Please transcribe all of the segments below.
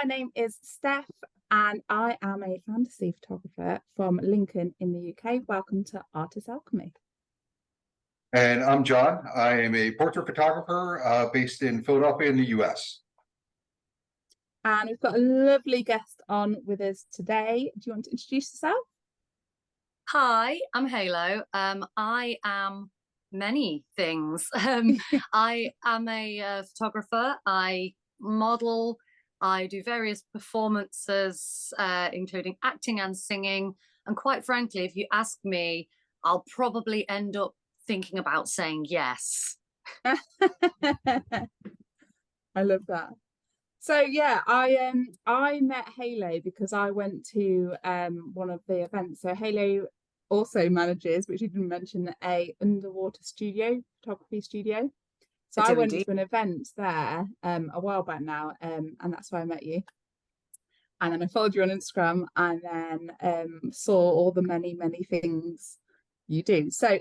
name is Steph, and I am a fantasy photographer from Lincoln in the UK. Welcome to Artist Alchemy. And I'm John. I am a portrait photographer based in Philadelphia in the US. And we've got a lovely guest on with us today. Do you want to introduce yourself? Hi, I'm Halo. I am many things. I am a photographer. I model. I do various performances, including acting and singing. And quite frankly, if you ask me, I'll probably end up thinking about saying yes. I love that. So yeah, I met Halo because I went to one of the events. So Halo also manages, which you didn't mention, a underwater photography studio. So I went to an event there a while back now, and that's where I met you. And then I followed you on Instagram, and then saw all the many things you do. So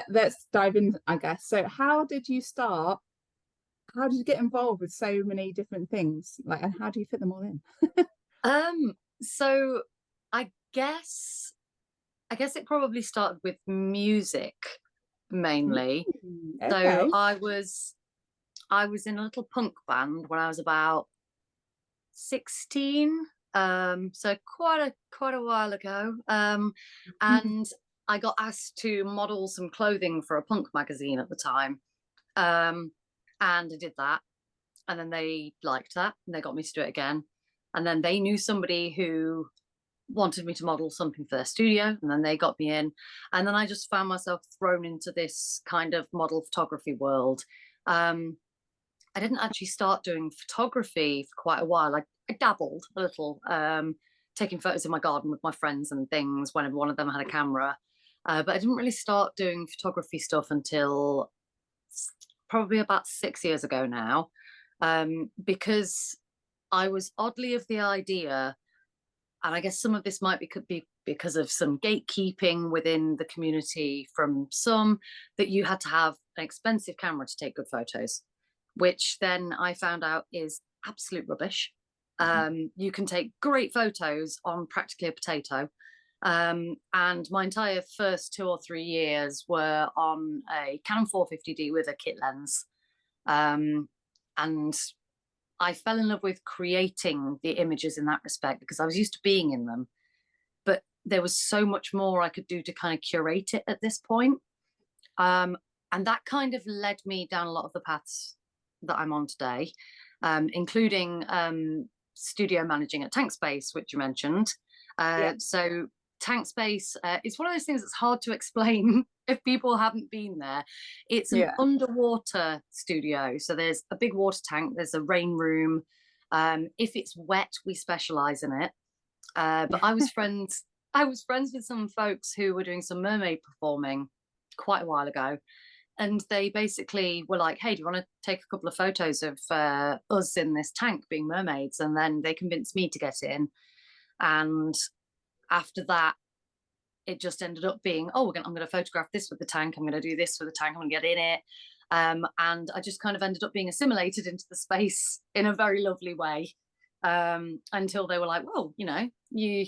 let's dive in, I guess. So how did you start? How did you get involved with so many different things? Like, and how do you fit them all in? So I guess it probably started with music mainly. Okay. So I was in a little punk band when I was about 16. So quite a while ago. And I got asked to model some clothing for a punk magazine at the time. And I did that. And then they liked that and they got me to do it again. And then they knew somebody who wanted me to model something for their studio, and then they got me in. And then I just found myself thrown into this kind of model photography world. I didn't actually start doing photography for quite a while. I dabbled a little, taking photos in my garden with my friends and things whenever one of them had a camera. But I didn't really start doing photography stuff until probably about 6 years ago now, because I was oddly of the idea, and I guess some of this could be because of some gatekeeping within the community from some, that you had to have an expensive camera to take good photos, which then I found out is absolute rubbish. You can take great photos on practically a potato. And my entire first 2 or 3 years were on a Canon 450D with a kit lens. And I fell in love with creating the images in that respect because I was used to being in them. But there was so much more I could do to kind of curate it at this point. And that kind of led me down a lot of the paths that I'm on today, including studio managing at Tank Space, which you mentioned. So Tank Space is one of those things that's hard to explain if people haven't been there. It's an underwater studio. So there's a big water tank, there's a rain room. If it's wet, we specialize in it. But I was friends with some folks who were doing some mermaid performing quite a while ago. And they basically were like, hey, do you want to take a couple of photos of us in this tank being mermaids? And then they convinced me to get in. And after that, it just ended up being, I'm going to photograph this with the tank. I'm going to do this with the tank. I'm going to get in it. And I just kind of ended up being assimilated into the space in a very lovely way, until they were like, well, you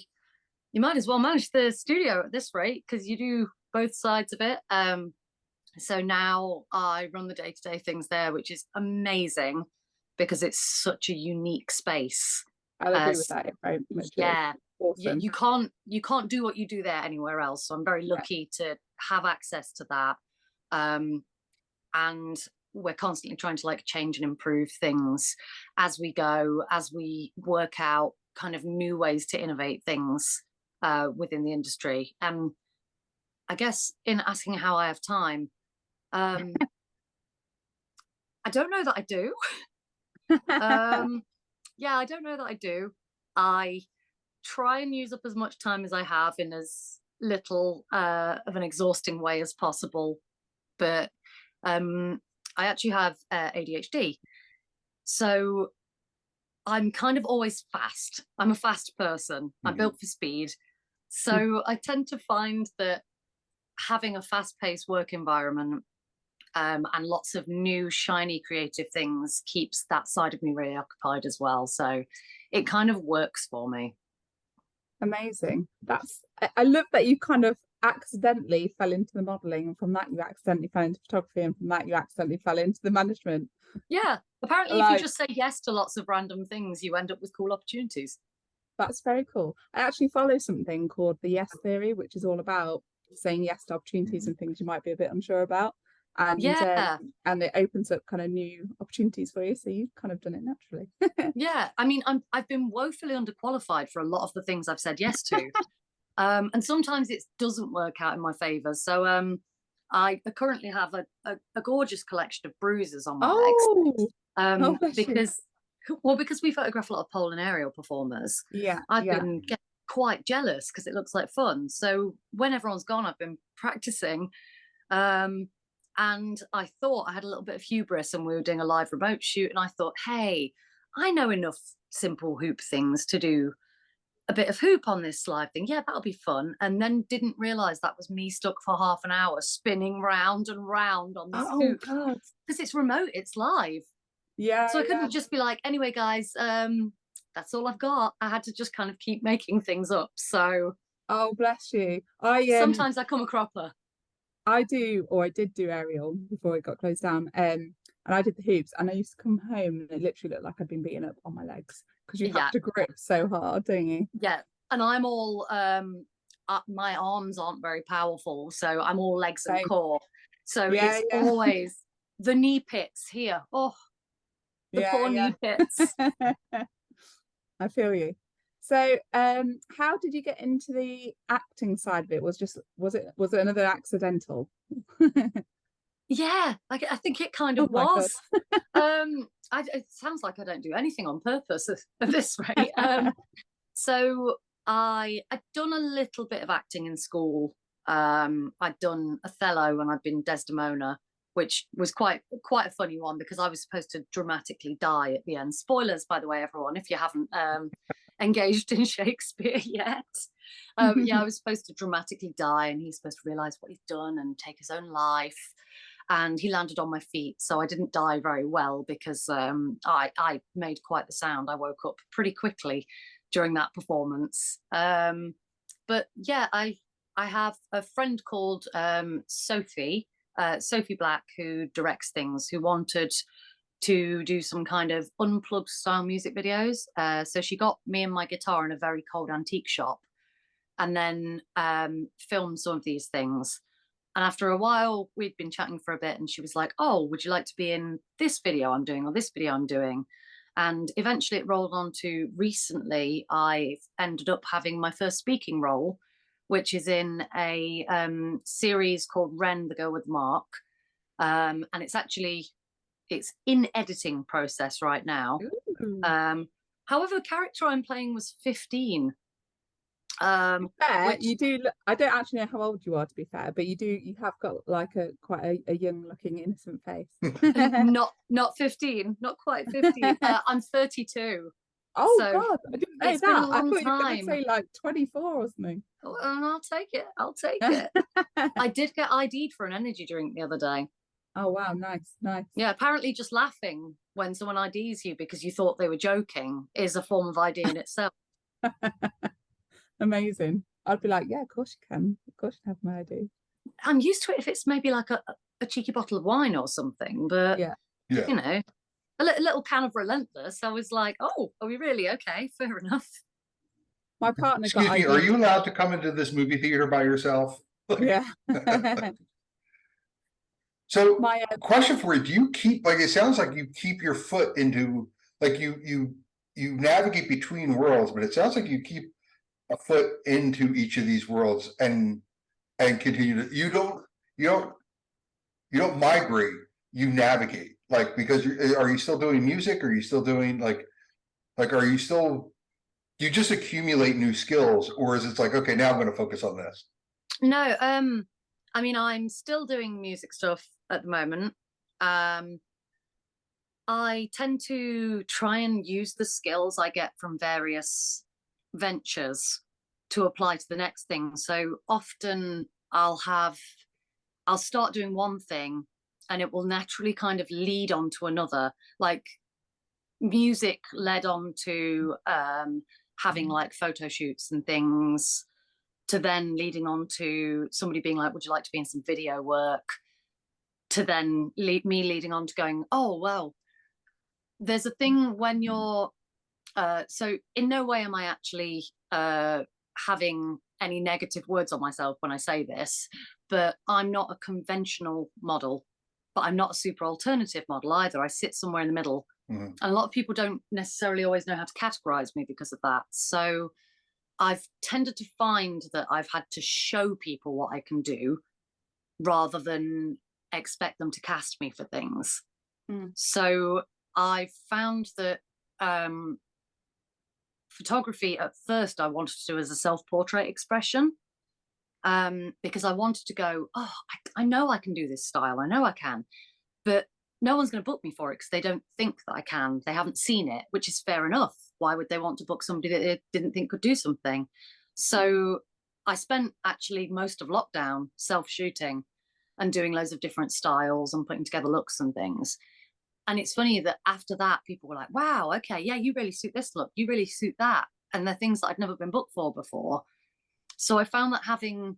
might as well manage the studio at this rate because you do both sides of it. So now I run the day-to-day things there, which is amazing because it's such a unique space. I agree with that. Very much. Yeah. Awesome. You can't do what you do there anywhere else. So I'm very lucky to have access to that. And we're constantly trying to change and improve things as we go, as we work out kind of new ways to innovate things within the industry. And I guess in asking how I have time, I don't know that I do. I don't know that I do. I try and use up as much time as I have in as little of an exhausting way as possible. But I actually have ADHD. So I'm kind of always fast. I'm a fast person. I'm built for speed. So I tend to find that having a fast-paced work environment and lots of new shiny creative things keeps that side of me really occupied as well. So it kind of works for me. Amazing. I love that you kind of accidentally fell into the modeling, and from that you accidentally fell into photography, and from that you accidentally fell into the management. Yeah, apparently if you Like, just say yes to lots of random things, you end up with cool opportunities. that's very cool. I actually follow something called the yes theory, which is all about saying yes to opportunities and things you might be a bit unsure about. Yeah. And it opens up kind of new opportunities for you. So you've kind of done it naturally. Yeah, I mean, I've been woefully underqualified for a lot of the things I've said yes to. And sometimes it doesn't work out in my favor. So I currently have a gorgeous collection of bruises on my Oh, legs. bless you. Because we photograph a lot of pole and aerial performers. Yeah, I've yeah. been getting quite jealous because it looks like fun. So when everyone's gone, I've been practicing. And I thought I had a little bit of hubris, and we were doing a live remote shoot, and I thought, hey, I know enough simple hoop things to do a bit of hoop on this live thing. Yeah, that'll be fun. And then didn't realize that was me stuck for half an hour spinning round and round on this Oh hoop God. because it's remote, it's live. Yeah. So I couldn't just be like, anyway, guys, that's all I've got. I had to just kind of keep making things up. So Oh, bless you. sometimes I come a cropper. I did do aerial before it got closed down. And I did the hoops, and I used to come home and it literally looked like I'd been beaten up on my legs because you have to grip so hard, don't you? Yeah. And I'm all my arms aren't very powerful, so I'm all legs and core. So it's always the knee pits here. Oh, the poor knee pits. I feel you. So, how did you get into the acting side of it? Was it another accidental? Yeah, I think it kind Oh of my was. God. It sounds like I don't do anything on purpose at this rate. So I'd done a little bit of acting in school. I'd done Othello and I'd been Desdemona, which was quite a funny one because I was supposed to dramatically die at the end. Spoilers, by the way, everyone, if you haven't engaged in Shakespeare yet. Yeah, I was supposed to dramatically die, and he's supposed to realize what he's done and take his own life. And he landed on my feet, so I didn't die very well because I made quite the sound. I woke up pretty quickly during that performance. But yeah, I have a friend called Sophie Black, who directs things, who wanted to do some kind of unplugged style music videos. So she got me and my guitar in a very cold antique shop, and then filmed some of these things. And after a while, we'd been chatting for a bit, and she was like, oh, would you like to be in this video I'm doing, or this video I'm doing? And eventually it rolled on to recently, I ended up having my first speaking role, which is in a series called Ren, the Girl with the Mark. And it's in editing process right now. However, the character I'm playing was 15. You do. I don't actually know how old you are, to be fair, but you have got like quite a young looking innocent face. not 15, not quite 15. I'm 32. Oh so God, I didn't know it's that. been a long I thought you were going time. to say like 24 or something. Oh, and I'll take it. I did get ID'd for an energy drink the other day. Oh wow, nice. Yeah, apparently just laughing when someone IDs you because you thought they were joking is a form of ID in itself. Amazing. I'd be like, yeah, of course you can. Of course you have my ID. I'm used to it if it's maybe like a cheeky bottle of wine or something, but you know, a little can of Relentless. I was like, oh, are we really? Okay, fair enough. My partner Excuse me, are you allowed to come into this movie theater by yourself? Yeah. So question for you, do you keep, like, it sounds like you keep your foot into, like you navigate between worlds, but it sounds like you keep a foot into each of these worlds and continue to, you don't migrate, you navigate, like, because are you still doing music? Are you still doing like are you still, you just accumulate new skills, or is it like, okay, now I'm going to focus on this? No, I mean, I'm still doing music stuff at the moment. I tend to try and use the skills I get from various ventures to apply to the next thing. So often I'll start doing one thing and it will naturally kind of lead on to another. Like music led on to having like photo shoots and things, to then leading on to somebody being like, would you like to be in some video work, to then me leading on to going, oh well, there's a thing when you're so in no way am I actually having any negative words on myself when I say this, but I'm not a conventional model, but I'm not a super alternative model either. I sit somewhere in the middle. And a lot of people don't necessarily always know how to categorize me because of that. So I've tended to find that I've had to show people what I can do rather than expect them to cast me for things. So I found that photography at first I wanted to do as a self-portrait expression, because I wanted to go, oh, I know I can do this style, I know I can, but no one's going to book me for it because they don't think that I can. They haven't seen it, which is fair enough. Why would they want to book somebody that they didn't think could do something? So I spent actually most of lockdown self-shooting and doing loads of different styles and putting together looks and things. And it's funny that after that, people were like, wow, okay, yeah, you really suit this look, you really suit that. And they're things that I'd never been booked for before. So I found that having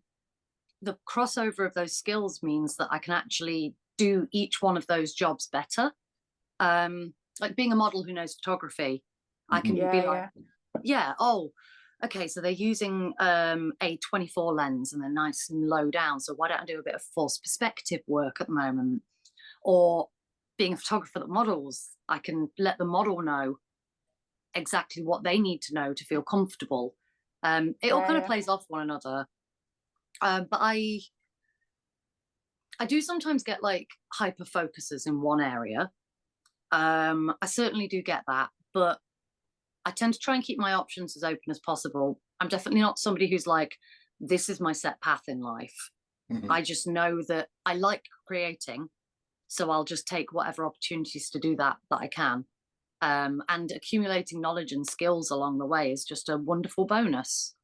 the crossover of those skills means that I can actually do each one of those jobs better. Like being a model who knows photography, I can be like, yeah, oh, okay, so they're using a 24 lens and they're nice and low down, so why don't I do a bit of false perspective work at the moment? Or being a photographer that models, I can let the model know exactly what they need to know to feel comfortable. It all kind of plays off one another. But I do sometimes get like hyper focuses in one area. I certainly do get that, but I tend to try and keep my options as open as possible. I'm definitely not somebody who's like, this is my set path in life. I just know that I like creating, so I'll just take whatever opportunities to do that I can. And accumulating knowledge and skills along the way is just a wonderful bonus.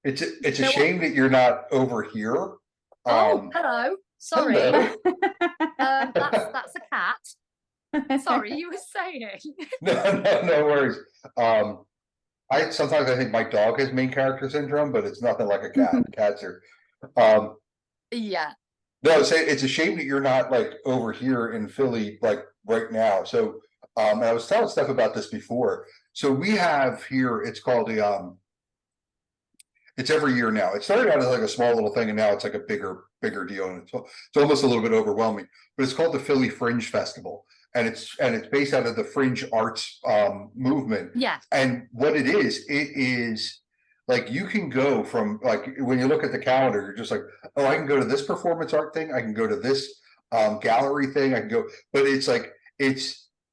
It's a shame that you're not over here. Oh, hello. Sorry. Hello. That's a cat. Sorry, you were saying. No worries. Sometimes I think my dog has main character syndrome, but it's nothing like a cat. Cats are yeah. No, it's a shame that you're not like over here in Philly, like right now. So and I was telling Steph about this before. So we have here, it's called the it's every year now. It started out as like a small little thing, and now it's like a bigger deal, and it's almost a little bit overwhelming. But it's called the Philly Fringe Festival, and it's based out of the fringe arts movement. Yeah. And what it is like you can go from, like, when you look at the calendar, you're just like, oh, I can go to this performance art thing, I can go to this gallery thing, I can go, but it's like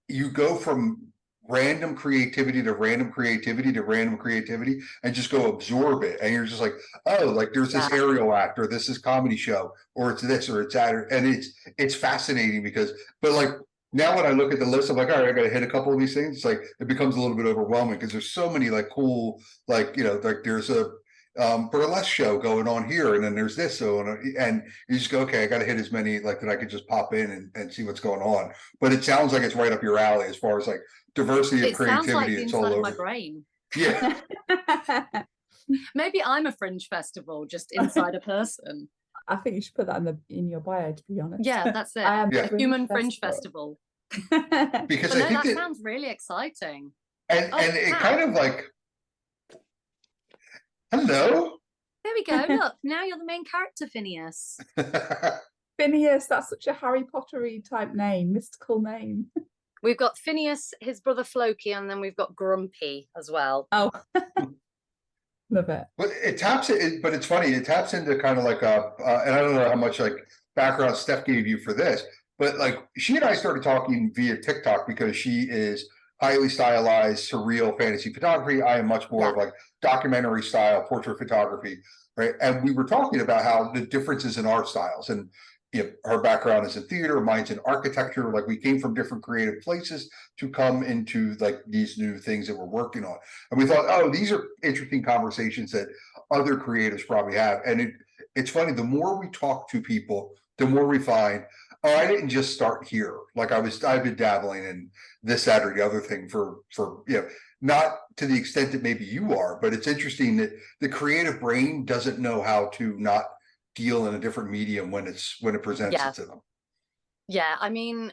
you go from random creativity to random creativity to random creativity and just go absorb it, and you're just like, oh, like there's this aerial act, or this is comedy show, or it's this, or it's that, and it's fascinating because, but like now when I look at the list, I'm like, all right, I gotta hit a couple of these things. It's like it becomes a little bit overwhelming because there's so many like cool, like, you know, like there's a burlesque show going on here, and then there's this, so and you just go, okay, I got to hit as many like that I could just pop in and see what's going on. But it sounds like it's right up your alley as far as like diversity of creativity. Sounds like the it's inside all over of my brain. Yeah. Maybe I'm a fringe festival just inside a person. I think you should put that in your bio, to be honest. Yeah, that's it. A human fringe festival. Because but I think that sounds really exciting. And it kind of like, hello. There we go. Look, now you're the main character, Phineas. Phineas, that's such a Harry Potter-y type name, mystical name. We've got Phineas, his brother Floki, and then we've got Grumpy as well. Oh, love it. But but it's funny. It taps into kind of like and I don't know how much like background Steph gave you for this, but like she and I started talking via TikTok because she is highly stylized, surreal fantasy photography. I am much more of like documentary style portrait photography, right? And we were talking about how the differences in art styles, and you know, her background is in theater, mine's in architecture. Like we came from different creative places to come into like these new things that we're working on. And we thought, oh, these are interesting conversations that other creatives probably have. And it's funny, the more we talk to people, the more we find oh, I didn't just start here. Like I've been dabbling in this, that, or the other thing for, not to the extent that maybe you are, but it's interesting that the creative brain doesn't know how to not deal in a different medium when it presents Yeah. it to them. Yeah. I mean,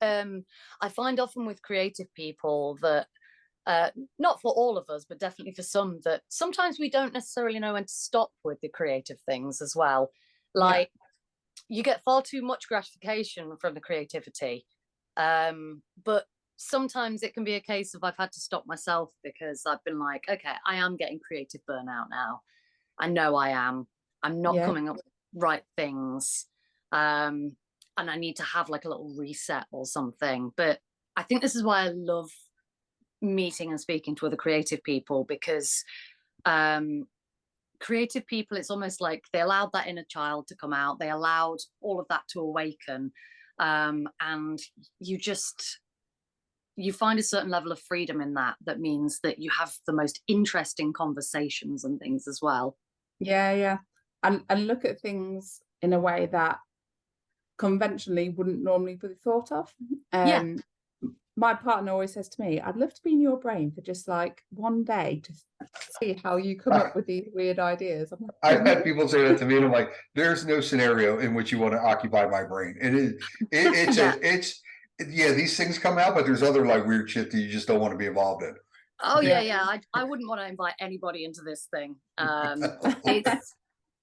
I find often with creative people that, not for all of us, but definitely for some, that sometimes we don't necessarily know when to stop with the creative things as well. Like, you get far too much gratification from the creativity. But sometimes it can be a case of I've had to stop myself because I've been like, okay, I am getting creative burnout now. I know I am. I'm not coming up with the right things. And I need to have like a little reset or something. But I think this is why I love meeting and speaking to other creative people, because creative people, it's almost like they allowed that inner child to come out, they allowed all of that to awaken, and you find a certain level of freedom in that means that you have the most interesting conversations and things as well. Yeah. And look at things in a way that conventionally wouldn't normally be thought of. My partner always says to me, I'd love to be in your brain for just like one day to see how you come up with these weird ideas. I'm like, I've had people say that to me, and I'm like, there's no scenario in which you want to occupy my brain. It's these things come out, but there's other like weird shit that you just don't want to be involved in. Oh yeah. I wouldn't want to invite anybody into this thing.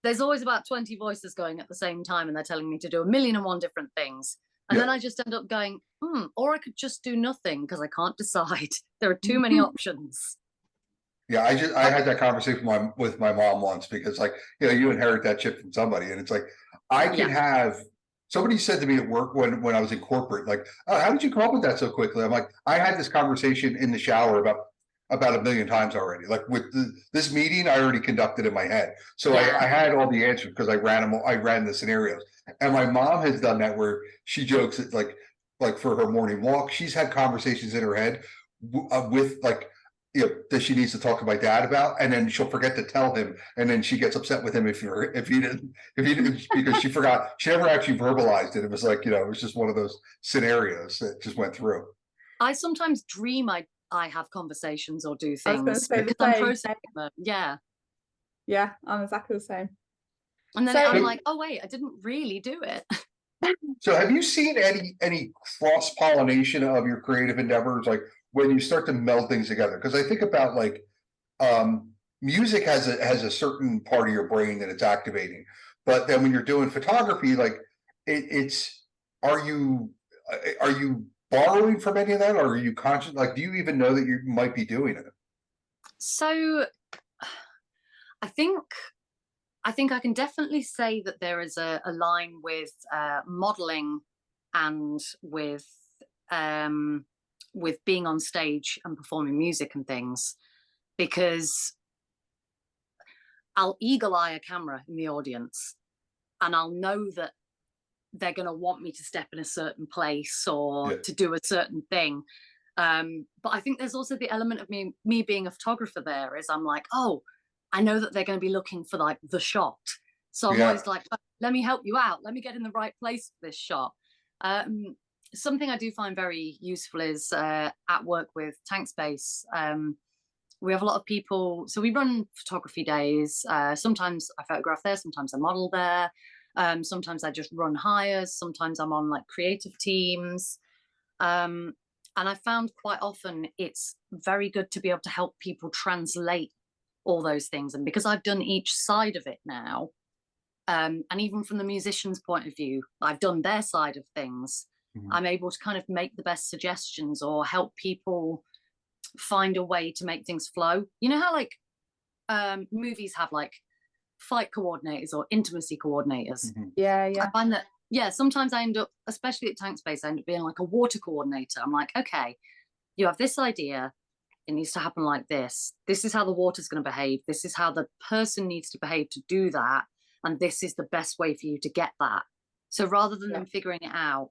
There's always about 20 voices going at the same time, and they're telling me to do 1,000,001 different things. And then I just end up going, or I could just do nothing because I can't decide. There are too many options. Yeah, I had that conversation with my mom once, because like, you inherit that chip from somebody, and it's like, I can have somebody said to me at work when I was in corporate, like, oh, how did you come up with that so quickly? I'm like, I had this conversation in the shower about 1,000,000 times already. Like with this meeting, I already conducted in my head, so I had all the answers because I ran the scenarios. And my mom has done that where she jokes that like for her morning walk, she's had conversations in her head with like, that she needs to talk to my dad about, and then she'll forget to tell him, and then she gets upset with him if he didn't because she forgot. She never actually verbalized it. It was like, it was just one of those scenarios that just went through. I sometimes dream I have conversations or do I was going to things say because the I'm same. processing them. Yeah, I'm exactly the same. And then I'm like, oh wait, I didn't really do it. So have you seen any cross-pollination of your creative endeavors, like when you start to meld things together? Because I think about like music has a certain part of your brain that it's activating, but then when you're doing photography, like are you borrowing from any of that, or are you conscious? Like, do you even know that you might be doing it? So I think I can definitely say that there is a line with modeling and with being on stage and performing music and things, because I'll eagle eye a camera in the audience and I'll know that they're going to want me to step in a certain place or to do a certain thing. But I think there's also the element of me being a photographer there, is I'm like, oh, I know that they're going to be looking for like the shot. So I'm always like, let me help you out. Let me get in the right place for this shot. Something I do find very useful is at work with Tank Space. We have a lot of people. So we run photography days. Sometimes I photograph there. Sometimes I model there. Sometimes I just run hires. Sometimes I'm on like creative teams. And I found quite often it's very good to be able to help people translate all those things. And because I've done each side of it now, and even from the musician's point of view, I've done their side of things. I'm able to kind of make the best suggestions or help people find a way to make things flow. You know how like movies have like fight coordinators or intimacy coordinators? I find that sometimes I end up, especially at Tank Space, I end up being like a water coordinator. I'm like, okay, you have this idea, it needs to happen like this is how the water's going to behave, this is how the person needs to behave to do that, and this is the best way for you to get that. So rather than them figuring it out,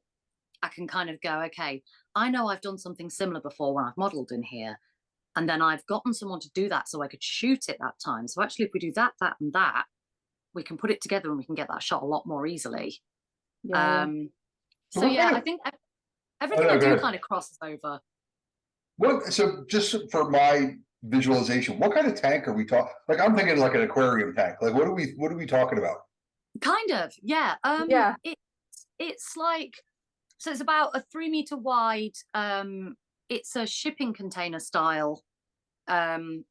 I can kind of go, okay, I know I've done something similar before when I've modeled in here, and then I've gotten someone to do that so I could shoot it that time. So actually, if we do that, and that, we can put it together and we can get that shot a lot more easily. So So what yeah, kind I of, think oh, everything no, I go do ahead. kind of crosses over. What, so just for my visualization, what kind of tank are we talking? Like, I'm thinking like an aquarium tank. Like, what are we talking about? Kind of, yeah. Yeah. It's like, so it's about a 3 meter wide. It's a shipping container style, kind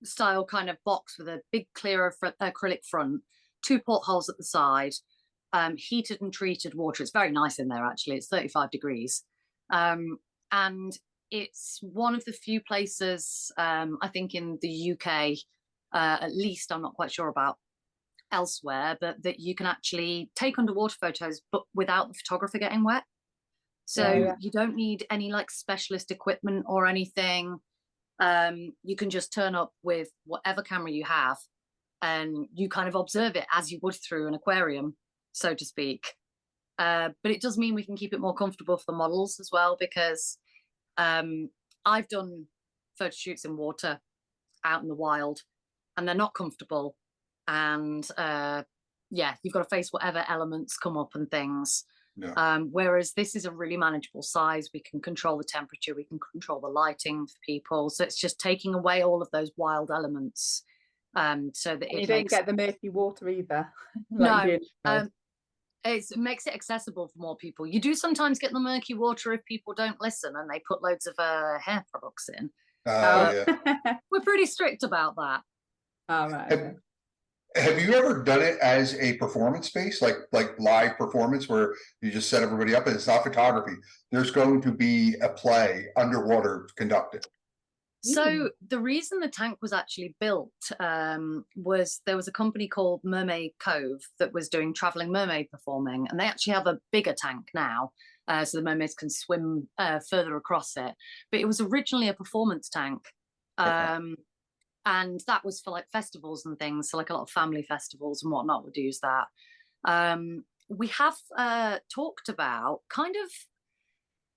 of box with a big clear acrylic front, 2 portholes at the side, heated and treated water. It's very nice in there, actually. It's 35 degrees. And it's one of the few places, I think in the UK, at least, I'm not quite sure about elsewhere, but that you can actually take underwater photos, but without the photographer getting wet. So Yeah. you don't need any like specialist equipment or anything. You can just turn up with whatever camera you have, and you kind of observe it as you would through an aquarium, so to speak. But it does mean we can keep it more comfortable for the models as well, because I've done photo shoots in water out in the wild, and they're not comfortable. And yeah, you've got to face whatever elements come up and things. Yeah. Whereas this is a really manageable size. We can control the temperature, we can control the lighting for people. So it's just taking away all of those wild elements. So that And you it don't makes get the murky water either. no, you do. it makes it accessible for more people. You do sometimes get the murky water if people don't listen and they put loads of hair products in. Oh, Yeah. We're pretty strict about that. Oh, right. Have, Okay. have you ever done it as a performance space, like live performance, where you just set everybody up and it's not photography? There's going to be a play underwater conducted. So the reason the tank was actually built was there was a company called Mermaid Cove that was doing traveling mermaid performing, and they actually have a bigger tank now, so the mermaids can swim further across it. But it was originally a performance tank, and that was for like festivals and things. So like a lot of family festivals and whatnot would use that. We have talked about kind of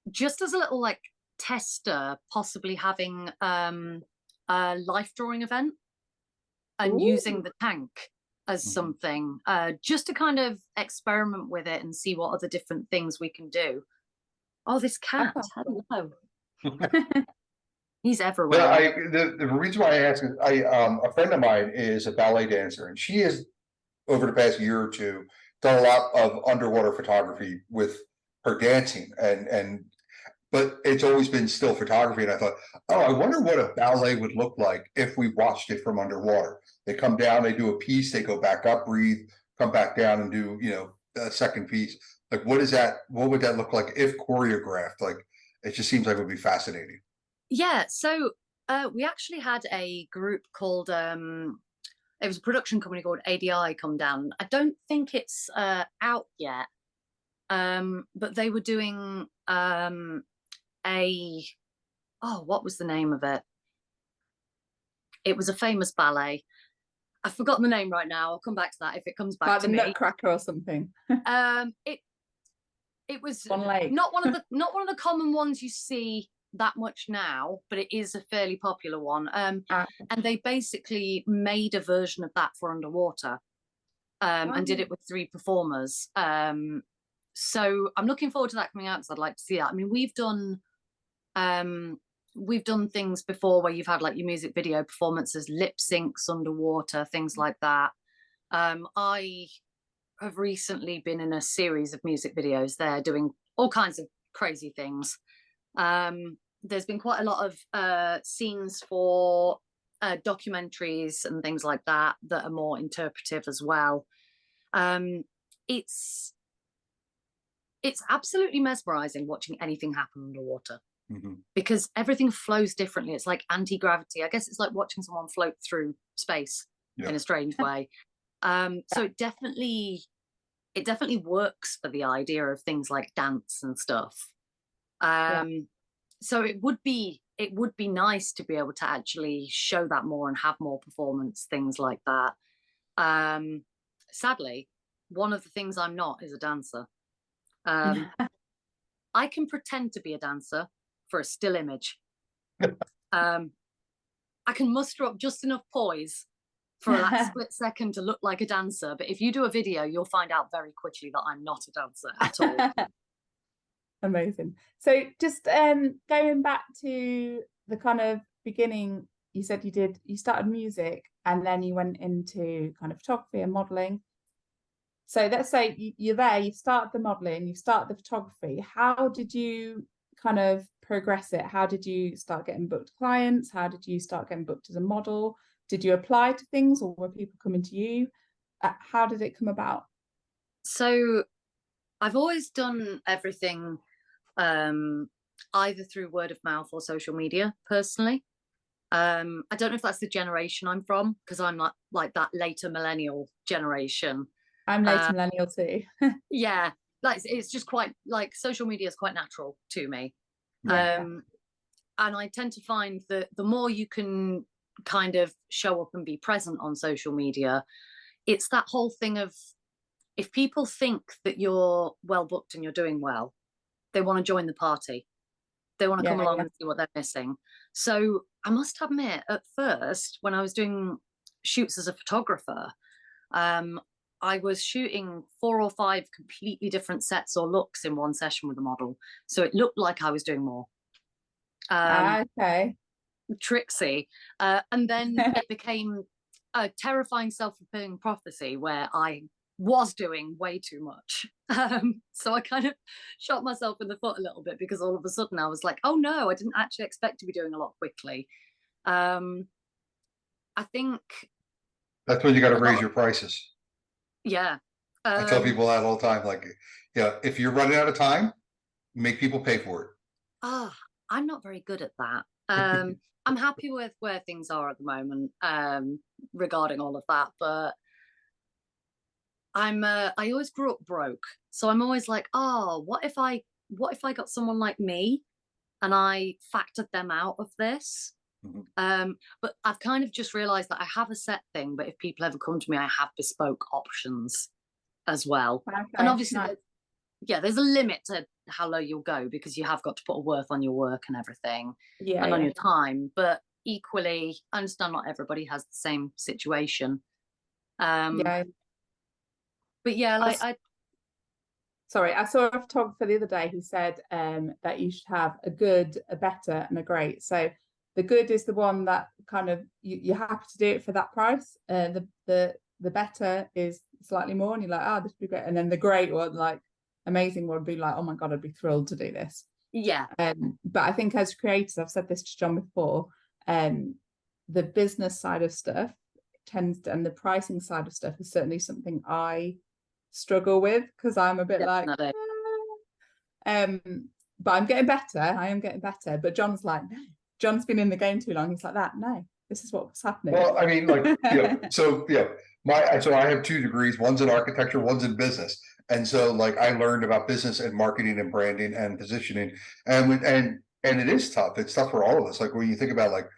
just as a little like tester, possibly having a life drawing event and using the tank as something, just to kind of experiment with it and see what other different things we can do. Oh, this cat! Hello. He's everywhere. The reason why I ask is a friend of mine is a ballet dancer, and she has over the past year or two done a lot of underwater photography with her dancing, and but it's always been still photography. And I thought, oh, I wonder what a ballet would look like if we watched it from underwater. They come down, they do a piece, they go back up, breathe, come back down and do, a second piece. Like, what would that look like if choreographed? Like, it just seems like it would be fascinating. Yeah, so we actually had a group called it was a production company called ADI come down. I don't think it's out yet, but they were doing what was the name of it? It was a famous ballet. I've forgotten the name right now. I'll come back to that if it comes back Like to the me. Nutcracker or something. It was not one of the common ones you see that much now, but it is a fairly popular one. And they basically made a version of that for underwater, and did it with 3 performers. So I'm looking forward to that coming out because I'd like to see that. I mean, we've done things before where you've had like your music video performances, lip syncs underwater, things like that. I have recently been in a series of music videos. They're doing all kinds of crazy things. There's been quite a lot of scenes for documentaries and things like that are more interpretive as well. It's absolutely mesmerizing watching anything happen underwater, because everything flows differently. It's like anti-gravity. I guess it's like watching someone float through space in a strange way. So it definitely works for the idea of things like dance and stuff. So it would be nice to be able to actually show that more and have more performance things like that. Sadly, one of the things I'm not is a dancer. I can pretend to be a dancer for a still image. I can muster up just enough poise for that split second to look like a dancer, but if you do a video, you'll find out very quickly that I'm not a dancer at all. Amazing. So just going back to the kind of beginning, you said you started music and then you went into kind of photography and modeling. So let's say you're there, you start the modeling, you start the photography. How did you kind of progress it? How did you start getting booked clients? How did you start getting booked as a model? Did you apply to things or were people coming to you? How did it come about? So I've always done everything either through word of mouth or social media personally. I don't know if that's the generation I'm from, because I'm not like that later millennial generation. I'm late millennial too. Yeah, like it's just quite like social media is quite natural to me. Yeah. And I tend to find that the more you can kind of show up and be present on social media, it's that whole thing of, if people think that you're well booked and you're doing well, they want to join the party. They want to come along and see what they're missing. So I must admit, at first, when I was doing shoots as a photographer, I was shooting 4 or 5 completely different sets or looks in one session with a model. So it looked like I was doing more. Okay. Tricksy. And then it became a terrifying self-fulfilling prophecy where I was doing way too much. So I kind of shot myself in the foot a little bit, because all of a sudden I was like, oh no, I didn't actually expect to be doing a lot quickly. I think That's when you got to raise your prices. Yeah. I tell people that all the time, like, yeah, if you're running out of time, make people pay for it. I'm not very good at that. I'm happy with where things are at the moment, regarding all of that, but I always grew up broke. So I'm always like, oh, what if I got someone like me and I factored them out of this? But I've kind of just realized that I have a set thing, but if people ever come to me, I have bespoke options as well. Okay, and obviously nice. there's a limit to how low you'll go, because you have got to put a worth on your work and everything, and on your time. But equally, I understand not everybody has the same situation. But yeah, like sorry, I saw a photographer the other day who said that you should have a good, a better, and a great. So the good is the one that kind of you're happy to do it for that price. The better is slightly more, and you're like, oh, this would be great. And then the great one, like amazing one, would be like, oh my god, I'd be thrilled to do this. Yeah. But I think as creators, I've said this to John before, the business side of stuff tends to, and the pricing side of stuff is certainly something I struggle with, because I'm a bit Definitely. like but I'm getting better. I am getting better. But John's like, no. John's been in the game too long. He's like that. No, this is what's happening. Well, I mean, like, so I have 2 degrees. One's in architecture, one's in business. And so like I learned about business and marketing and branding and positioning. And it is tough. It's tough for all of us. Like when you think about like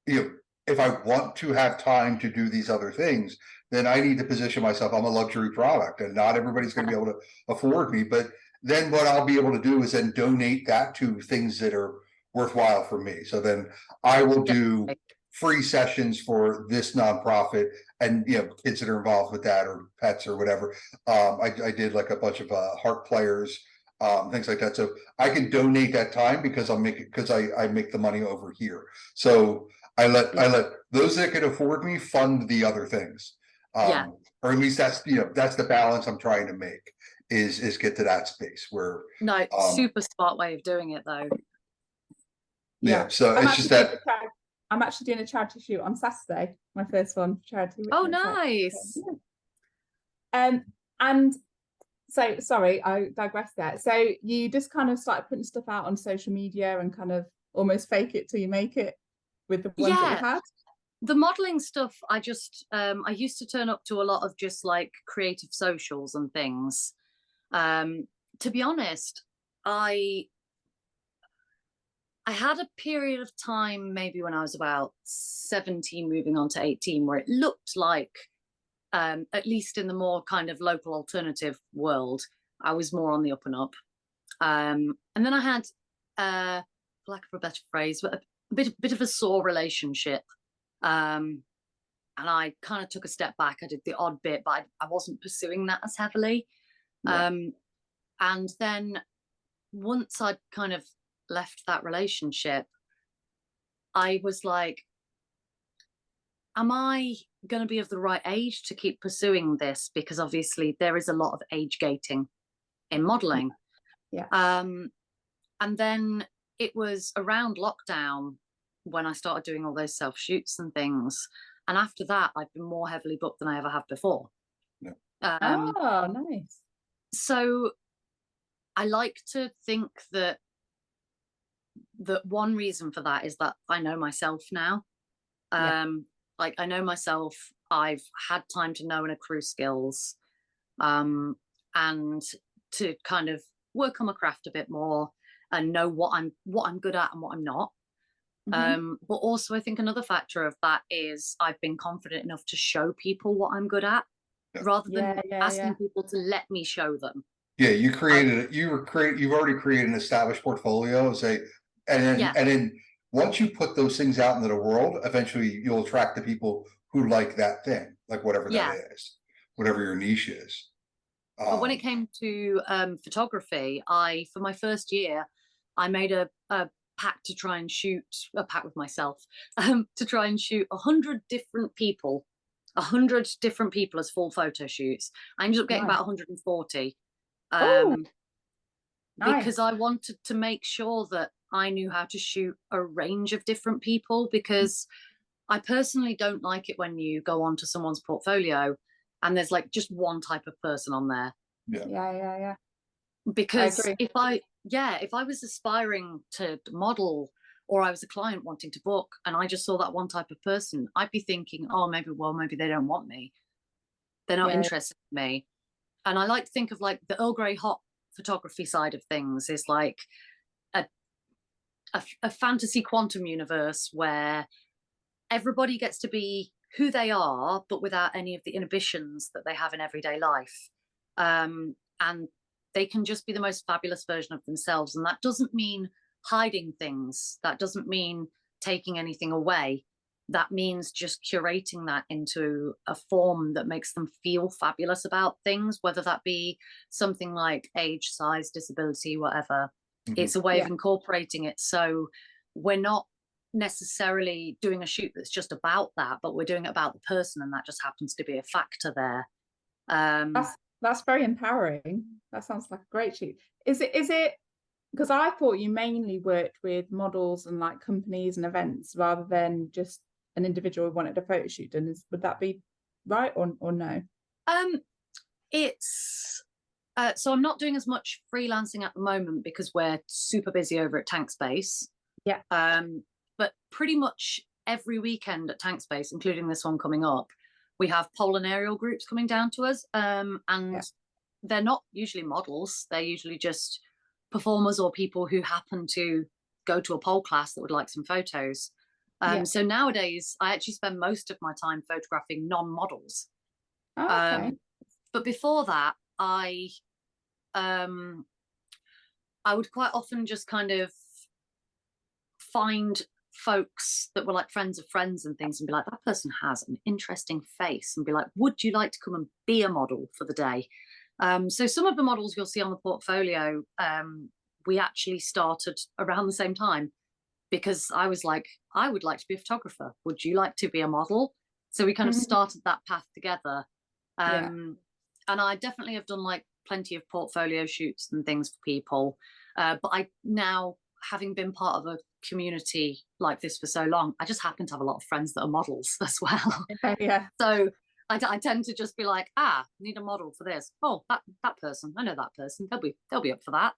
if I want to have time to do these other things, then I need to position myself. I'm a luxury product, and not everybody's going to be able to afford me. But then what I'll be able to do is then donate that to things that are worthwhile for me. So then I will do free sessions for this nonprofit, and kids that are involved with that, or pets or whatever. I did like a bunch of heart players, things like that. So I can donate that time because I make the money over here. So I let those that can afford me fund the other things. Or at least that's the balance I'm trying to make, is get to that space where super smart way of doing it though. So it's just that I'm actually doing a charity shoot on Saturday, my first one for charity. Oh, nice. And so sorry, I digressed there. So you just kind of started putting stuff out on social media and kind of almost fake it till you make it with the ones that you had? The modeling stuff, I just I used to turn up to a lot of just like creative socials and things. To be honest, I had a period of time, maybe when I was about 17 moving on to 18, where it looked like, at least in the more kind of local alternative world, I was more on the up and up. And then I had, for lack of a better phrase, but a bit of a sore relationship. And I kind of took a step back. I did the odd bit, but I wasn't pursuing that as heavily. And then once I'd kind of left that relationship, I was like, am I going to be of the right age to keep pursuing this? Because obviously there is a lot of age gating in modeling. Yeah. And then it was around lockdown when I started doing all those self shoots and things. And after that, I've been more heavily booked than I ever have before. Yeah. Oh, nice. So I like to think that one reason for that is that I know myself now. Yeah. Like I know myself, I've had time to know and accrue skills, and to kind of work on my craft a bit more and know what I'm good at and what I'm not. But also I think another factor of that is I've been confident enough to show people what I'm good at, rather than asking people to let me show them. Yeah, you created it. You've already created an established portfolio. And then once you put those things out into the world, eventually you'll attract the people who like that thing, like whatever that is, whatever your niche is. But when it came to photography, for my first year, I made a pact to try and shoot a pact with myself to try and shoot 100 different people as full photo shoots. I ended up getting about 140. Because I wanted to make sure that I knew how to shoot a range of different people, because I personally don't like it when you go onto someone's portfolio and there's like just one type of person on there. Yeah. Because if I was aspiring to model, or I was a client wanting to book and I just saw that one type of person, I'd be thinking, oh, maybe they don't want me. They're not interested in me. And I like to think of like the Earl Grey hot photography side of things is like a fantasy quantum universe where everybody gets to be who they are, but without any of the inhibitions that they have in everyday life. And they can just be the most fabulous version of themselves. And that doesn't mean hiding things. That doesn't mean taking anything away. That means just curating that into a form that makes them feel fabulous about things, whether that be something like age, size, disability, whatever. It's a way of incorporating it. So we're not necessarily doing a shoot that's just about that, but we're doing it about the person, and that just happens to be a factor there. That's very empowering. That sounds like a great shoot. Is it because I thought you mainly worked with models and like companies and events rather than just an individual who wanted a photo shoot, and would that be right or no? It's so I'm not doing as much freelancing at the moment because we're super busy over at Tank Space. But pretty much every weekend at Tank Space, including this one coming up, we have pole and aerial groups coming down to us, and they're not usually models. They're usually just performers or people who happen to go to a pole class that would like some photos. So nowadays, I actually spend most of my time photographing non-models. But before that, I would quite often just kind of find folks that were like friends of friends and things and be like, that person has an interesting face, and be like, would you like to come and be a model for the day? So some of the models you'll see on the portfolio, we actually started around the same time, because I was like, I would like to be a photographer. Would you like to be a model? So we kind of started that path together. And I definitely have done like plenty of portfolio shoots and things for people. But I now, having been part of a community like this for so long, I just happen to have a lot of friends that are models as well. So I tend to just be like, need a model for this. Oh, that person, I know that person. They'll be up for that.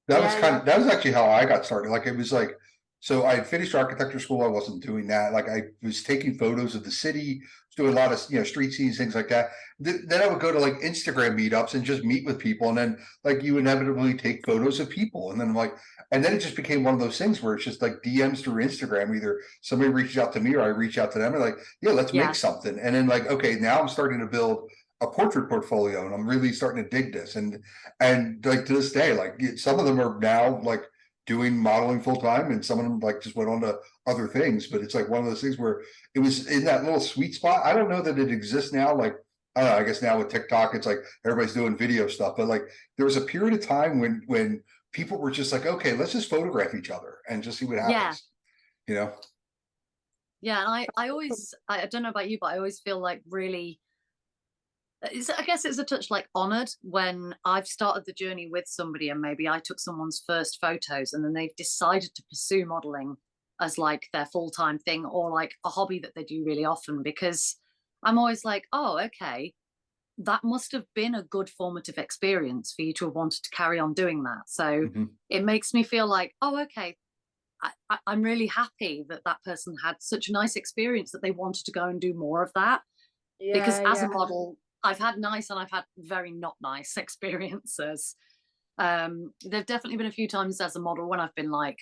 That was actually how I got started. Like, it was like, so I had finished architecture school. I wasn't doing that. Like, I was taking photos of the city, doing a lot of, street scenes, things like that. Then I would go to like Instagram meetups and just meet with people. And then like you inevitably take photos of people. And then it just became one of those things where it's just like DMs through Instagram. Either somebody reaches out to me or I reach out to them and like, let's make something. And then like, okay, now I'm starting to build a portrait portfolio and I'm really starting to dig this. And like to this day, like some of them are now like doing modeling full time, and some of them like just went on to other things. But it's like one of those things where it was in that little sweet spot. I don't know that it exists now, like I don't know, I guess now with TikTok, it's like everybody's doing video stuff, but like there was a period of time when people were just like, okay, let's just photograph each other and just see what happens, you know? Yeah, and I always, I don't know about you, but I always feel like really, I guess it's a touch like honored when I've started the journey with somebody and maybe I took someone's first photos and then they've decided to pursue modeling as like their full-time thing or like a hobby that they do really often, because I'm always like, oh, okay, that must have been a good formative experience for you to have wanted to carry on doing that. So it makes me feel like, oh, okay, I'm really happy that that person had such a nice experience that they wanted to go and do more of that. Because as a model, I've had nice and I've had very not nice experiences. There've definitely been a few times as a model when I've been like,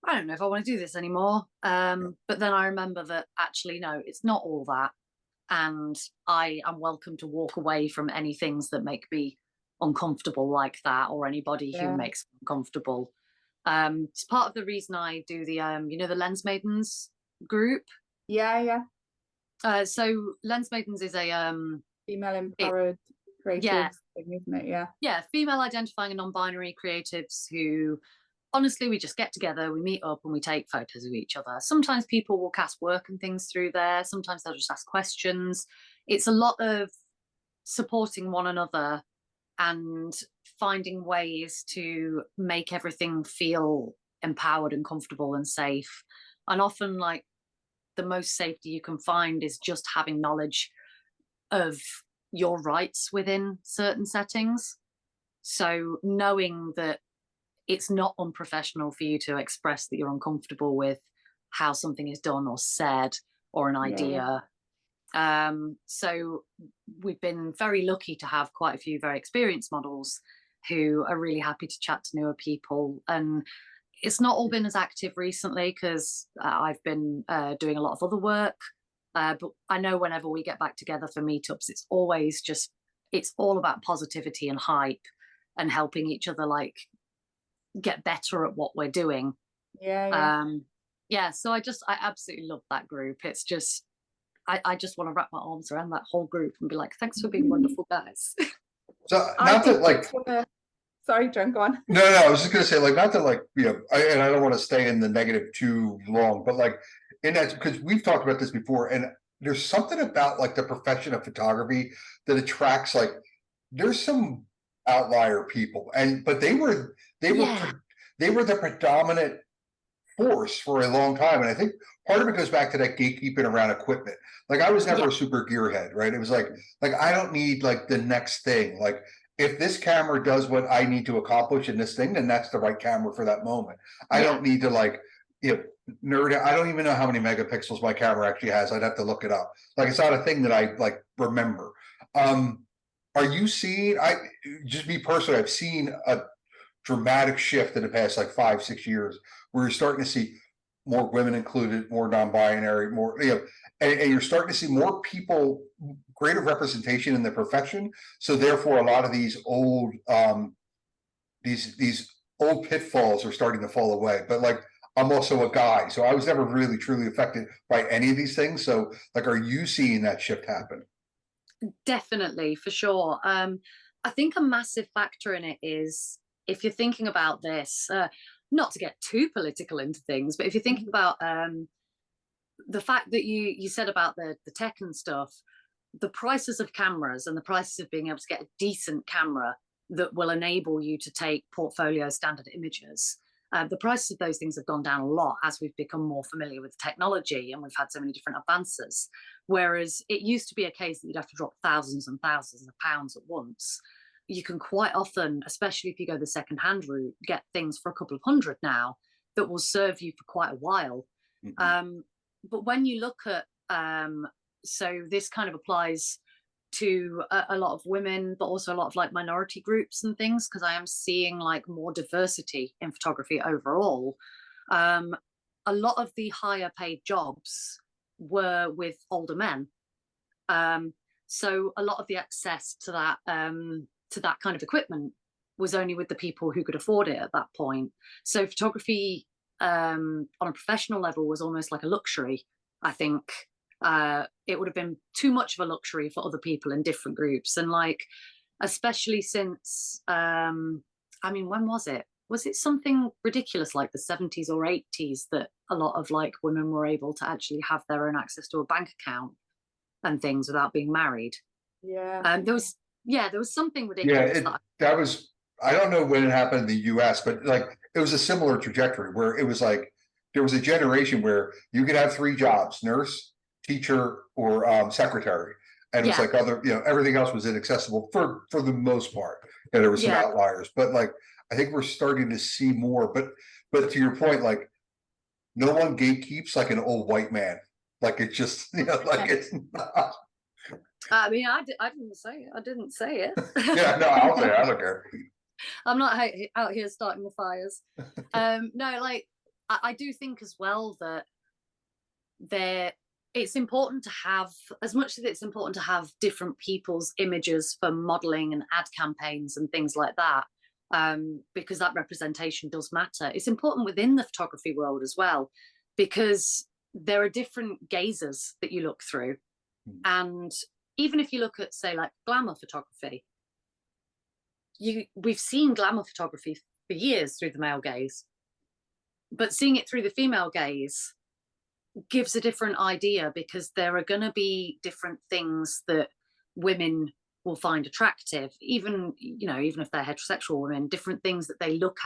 I don't know if I want to do this anymore. But then I remember that actually, no, it's not all that. And I am welcome to walk away from any things that make me uncomfortable like that, or anybody who makes me uncomfortable. It's part of the reason I do the the Lens Maidens group. So Lens Maidens is a female empowered creatives thing, isn't it? Yeah, female identifying and non-binary creatives who honestly, we just get together, we meet up and we take photos of each other. Sometimes people will cast work and things through there. Sometimes they'll just ask questions. It's a lot of supporting one another and finding ways to make everything feel empowered and comfortable and safe. And often like the most safety you can find is just having knowledge of your rights within certain settings. So knowing that it's not unprofessional for you to express that you're uncomfortable with how something is done or said or an idea. So we've been very lucky to have quite a few very experienced models who are really happy to chat to newer people. And it's not all been as active recently because I've been doing a lot of other work. But I know whenever we get back together for meetups, it's always just, it's all about positivity and hype and helping each other like get better at what we're doing. So I absolutely love that group. It's just I just want to wrap my arms around that whole group and be like, thanks for being wonderful guys. So not that like sorry, John, go on. No, I was just gonna say, like, not that like, and I don't want to stay in the negative too long, but like in that, because we've talked about this before, and there's something about like the profession of photography that attracts like there's some outlier people, but they were the predominant force for a long time. And I think part of it goes back to that gatekeeping around equipment. Like I was never a super gearhead, right? It was like I don't need like the next thing. Like if this camera does what I need to accomplish in this thing, then that's the right camera for that moment. I don't need to like, nerd out. I don't even know how many megapixels my camera actually has. I'd have to look it up. Like it's not a thing that I like remember. Are you seeing, just me personally, I've seen a dramatic shift in the past like 5-6 years where you're starting to see more women included, more non-binary, more, and you're starting to see more people, greater representation in the profession. So therefore a lot of these old these old pitfalls are starting to fall away. But like I'm also a guy, so I was never really truly affected by any of these things. So like, are you seeing that shift happen? Definitely, for sure. I think a massive factor in it is if you're thinking about this, not to get too political into things, but if you're thinking about the fact that you said about the tech and stuff, the prices of cameras and the prices of being able to get a decent camera that will enable you to take portfolio standard images, the prices of those things have gone down a lot as we've become more familiar with technology and we've had so many different advances. Whereas it used to be a case that you'd have to drop thousands and thousands of pounds at once. You can quite often, especially if you go the second-hand route, get things for a couple of hundred now that will serve you for quite a while. But when you look at, so this kind of applies to a lot of women, but also a lot of like minority groups and things, because I am seeing like more diversity in photography overall. A lot of the higher paid jobs were with older men. So a lot of the access to that kind of equipment was only with the people who could afford it at that point. So photography on a professional level was almost like a luxury, I think, it would have been too much of a luxury for other people in different groups. And like, especially since, I mean, when was it? Was it something ridiculous like the 70s or 80s that a lot of like women were able to actually have their own access to a bank account and things without being married? Yeah. There was something Yeah, ridiculous. that was, I don't know when it happened in the US, but like it was a similar trajectory where it was like there was a generation where you could have 3 jobs: nurse, teacher, or secretary. And it was Yeah. like other, everything else was inaccessible for the most part. And there were some Yeah. outliers, but like I think we're starting to see more. But to your point, like no one gatekeeps like an old white man. Like it's just, like it's not. I mean, I didn't say it. I didn't say it. Yeah, no, I'll say it. I don't care. I'm not out here starting the fires. No, like I do think as well that it's important to have, as much as it's important to have different people's images for modeling and ad campaigns and things like that, because that representation does matter. It's important within the photography world as well, because there are different gazes that you look through. And even if you look at, say, like glamour photography, we've seen glamour photography for years through the male gaze, but seeing it through the female gaze gives a different idea, because there are going to be different things that women will find attractive, even if they're heterosexual women, different things that they look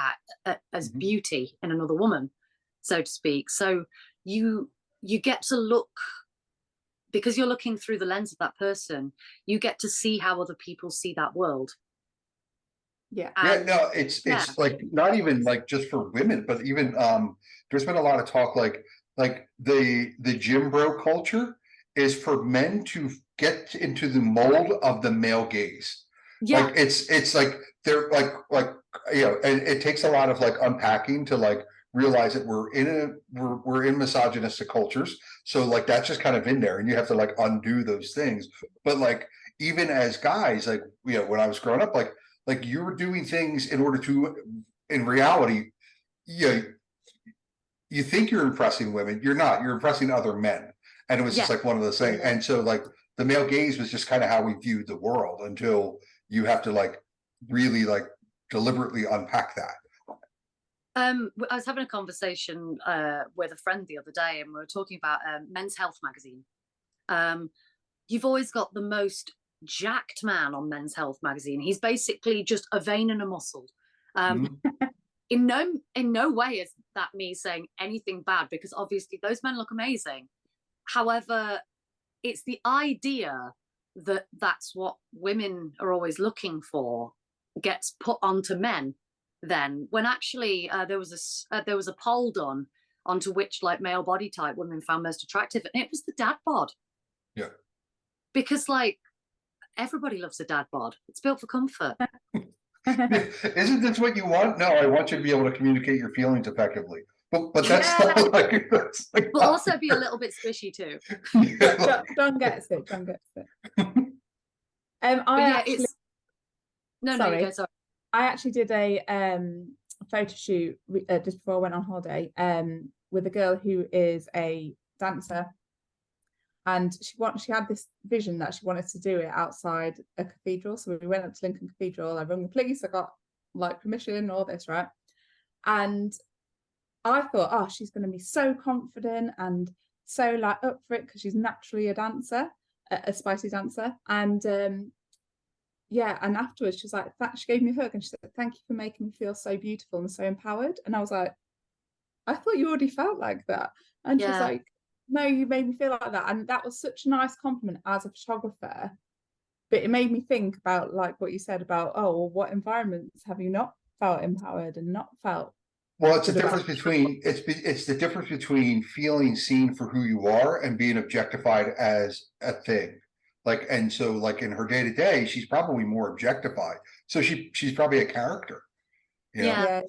at as beauty in another woman, so to speak. So you get to look, because you're looking through the lens of that person, you get to see how other people see that world. Yeah. And, no, it's like not even like just for women, but even there's been a lot of talk like the gym bro culture is for men to get into the mold of the male gaze. yeah, Like it's like they're like and it takes a lot of like unpacking to like realize that we're in misogynistic cultures. So like that's just kind of in there, and you have to like undo those things. But like even as guys, like when I was growing up, like you were doing things in order to, in reality, you think you're impressing women, you're not, you're impressing other men. And it was just like one of those things. And so like the male gaze was just kind of how we viewed the world, until you have to like really like deliberately unpack that. I was having a conversation with a friend the other day, and we were talking about Men's Health magazine. You've always got the most jacked man on Men's Health magazine. He's basically just a vein and a muscle. In no way is that me saying anything bad, because obviously those men look amazing. However, it's the idea that that's what women are always looking for gets put onto men then, when actually there was a poll done onto which like male body type women found most attractive, and it was the dad bod. Yeah. Because like everybody loves a dad bod. It's built for comfort. Isn't this what you want? No, I want you to be able to communicate your feelings effectively. But that's not like, that's like, but also be a little bit squishy too. John gets it. John gets it. I actually did a photo shoot just before I went on holiday with a girl who is a dancer, and she had this vision that she wanted to do it outside a cathedral. So we went up to Lincoln Cathedral. I rang the police. I got like permission, all this, right? And I thought, oh, she's going to be so confident and so like up for it, because she's naturally a dancer, a spicy dancer. And and afterwards she was like, she gave me a hug and she said, thank you for making me feel so beautiful and so empowered. And I was like, I thought you already felt like that. And she was like, no, you made me feel like that. And that was such a nice compliment as a photographer. But it made me think about like what you said about, oh, well, what environments have you not felt empowered and not felt? Well, it's the difference between it's the difference between feeling seen for who you are and being objectified as a thing. Like, and so like in her day-to-day, she's probably more objectified. So she's probably a character. Yeah.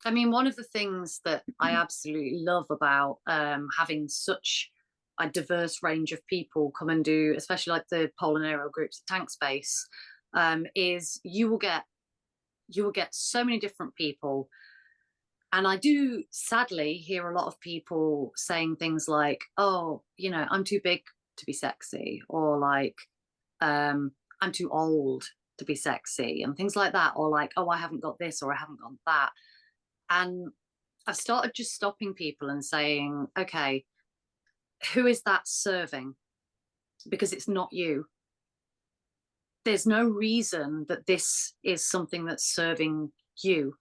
I mean, one of the things that I absolutely love about having such a diverse range of people come and do, especially like the pole and aero groups at Tank Space, is you will get so many different people And I do sadly hear a lot of people saying things like, oh, you know, I'm too big to be sexy, or like, I'm too old to be sexy, and things like that, or like, oh, I haven't got this or I haven't got that. And I've started just stopping people and saying, okay, who is that serving? Because it's not you. There's no reason that this is something that's serving you.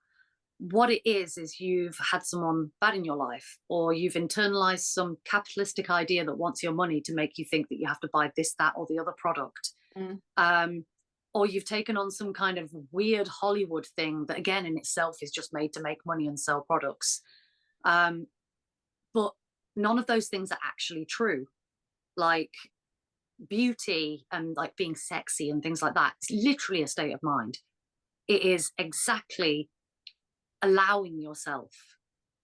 What it is you've had someone bad in your life, or you've internalized some capitalistic idea that wants your money to make you think that you have to buy this, that, or the other product. Or you've taken on some kind of weird Hollywood thing that, again, in itself is just made to make money and sell products. But none of those things are actually true. Like beauty and like being sexy and things like that, it's literally a state of mind. It is exactly allowing yourself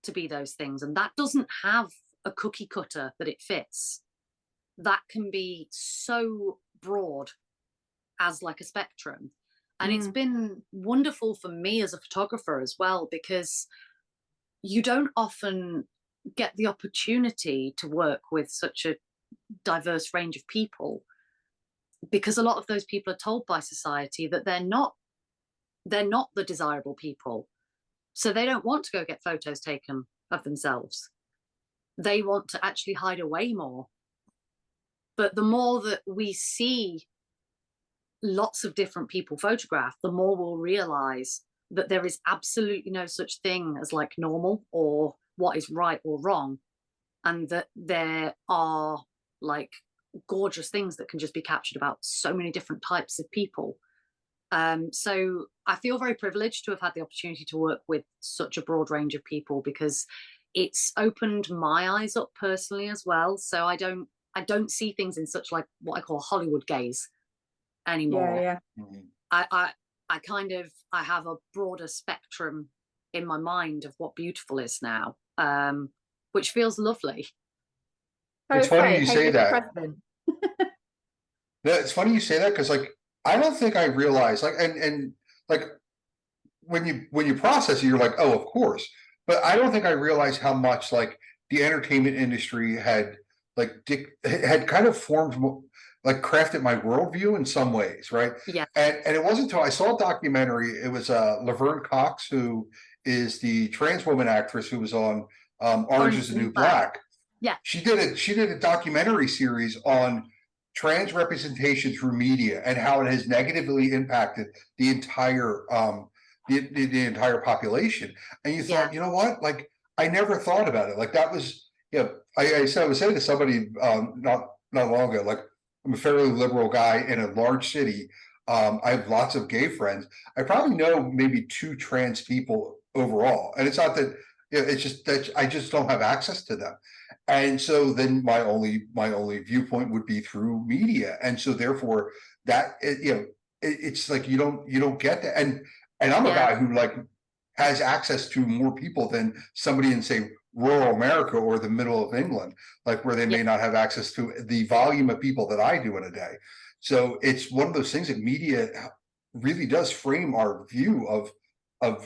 to be those things. And that doesn't have a cookie cutter that it fits. That can be so broad as like a spectrum. And it's been wonderful for me as a photographer as well, because you don't often get the opportunity to work with such a diverse range of people, because a lot of those people are told by society that they're not the desirable people. So they don't want to go get photos taken of themselves. They want to actually hide away more. But the more that we see lots of different people photographed, the more we'll realize that there is absolutely no such thing as like normal or what is right or wrong. And that there are like gorgeous things that can just be captured about so many different types of people. So I feel very privileged to have had the opportunity to work with such a broad range of people, because it's opened my eyes up personally as well. So I don't see things in such like what I call Hollywood gaze anymore. Yeah. I have a broader spectrum in my mind of what beautiful is now, which feels lovely. It's funny Okay, you Hayne say is the that. president. It's funny you say that, because like I don't think I realized, like, and like when you process it, you're like, oh, of course. But I don't think I realized how much like the entertainment industry had had kind of formed, like crafted my worldview in some ways, right? Yeah. And it wasn't until I saw a documentary. It was Laverne Cox, who is the trans woman actress who was on Orange is the New Black. Yeah. She did a documentary series on trans representation through media and how it has negatively impacted the entire the entire population. And you thought, you know what? Like, I never thought about it. Like, that was, I was saying to somebody not long ago, like, I'm a fairly liberal guy in a large city. I have lots of gay friends. I probably know maybe 2 trans people overall. And it's not that, it's just that I just don't have access to them. And so then my only viewpoint would be through media. And so therefore it's like you don't get that. And I'm a guy who like has access to more people than somebody in, say, rural America or the middle of England, like where they may not have access to the volume of people that I do in a day. So it's one of those things that media really does frame our view of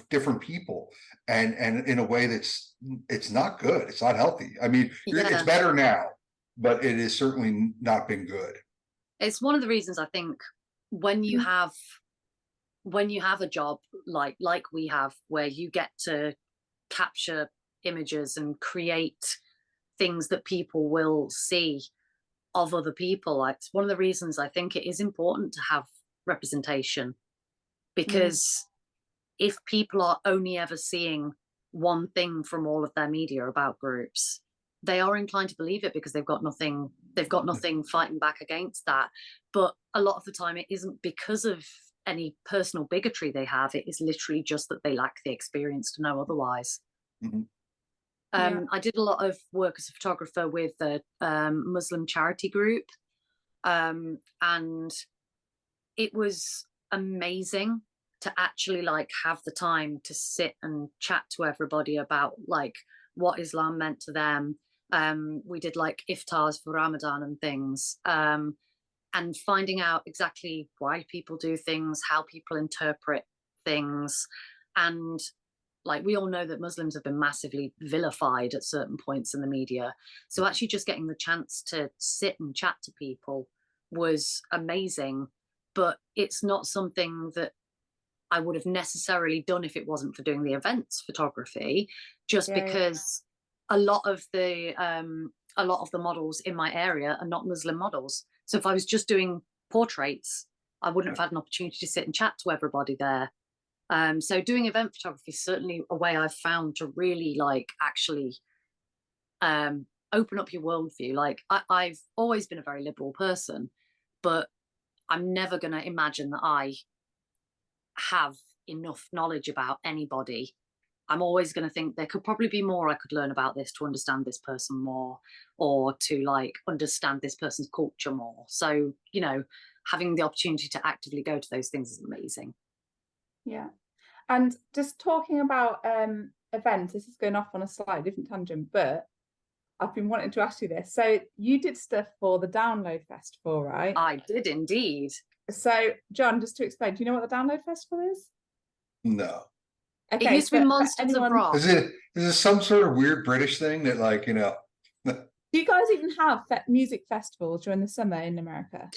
different people, and in a way it's not good. It's not healthy. I mean, it's better now, but it has certainly not been good. It's one of the reasons I think when you have a job like we have, where you get to capture images and create things that people will see of other people, like, it's one of the reasons I think it is important to have representation, because if people are only ever seeing one thing from all of their media about groups, they are inclined to believe it because they've got nothing fighting back against that. But a lot of the time it isn't because of any personal bigotry they have. It is literally just that they lack the experience to know otherwise. I did a lot of work as a photographer with a Muslim charity group, and it was amazing to actually like have the time to sit and chat to everybody about like what Islam meant to them. We did like iftars for Ramadan and things, and finding out exactly why people do things, how people interpret things. And like we all know that Muslims have been massively vilified at certain points in the media. So actually just getting the chance to sit and chat to people was amazing. But it's not something that I would have necessarily done if it wasn't for doing the events photography, just because a lot of the models in my area are not Muslim models. So if I was just doing portraits, I wouldn't have had an opportunity to sit and chat to everybody there. So doing event photography is certainly a way I've found to really like actually open up your worldview. Like I've always been a very liberal person, but I'm never going to imagine that I have enough knowledge about anybody. I'm always going to think there could probably be more I could learn about this to understand this person more, or to like understand this person's culture more. So, you know, having the opportunity to actively go to those things is amazing. Yeah. And just talking about events, this is going off on a slightly different tangent, but I've been wanting to ask you this. So you did stuff for the Download Festival, right? I did indeed. So John, just to explain, do you know what the Download Festival is? No. Okay, It used to be Monsters of Rock. Is it some sort of weird British thing that, like, you know? Do you guys even have music festivals during the summer in America?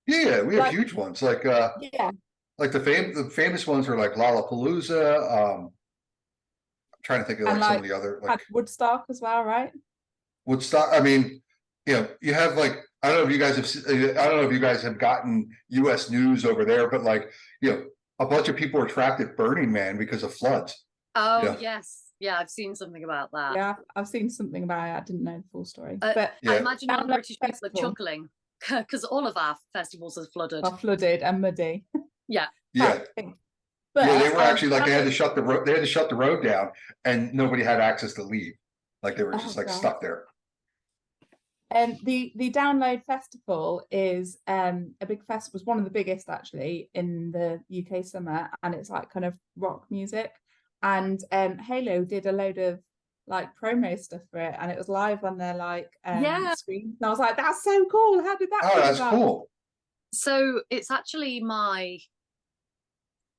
Yeah, we have huge ones. Like like the famous ones are like Lollapalooza. I'm trying to think of like some of the other, like Woodstock as well, right? Woodstock. I mean, you know, you have like, I don't know if you guys have gotten US news over there, but like, you know, a bunch of people are trapped at Burning Man because of floods. Oh, you know? yes. Yeah, I've seen something about that. Yeah, I've seen something about it. I didn't know the full story. But I imagine all the British people are chuckling because all of our festivals are flooded. Are flooded and muddy. Yeah. Yeah. But yeah, they were actually like they had to shut the road. They had to shut the road down, and nobody had access to leave. Like they were just like stuck there. And the Download Festival is a big festival. It's one of the biggest actually in the UK summer, and it's like kind of rock music. And Halo did a load of like promo stuff for it, and it was live on their like screen. And I was like, that's so cool. How did that? Oh, that's cool. So it's actually my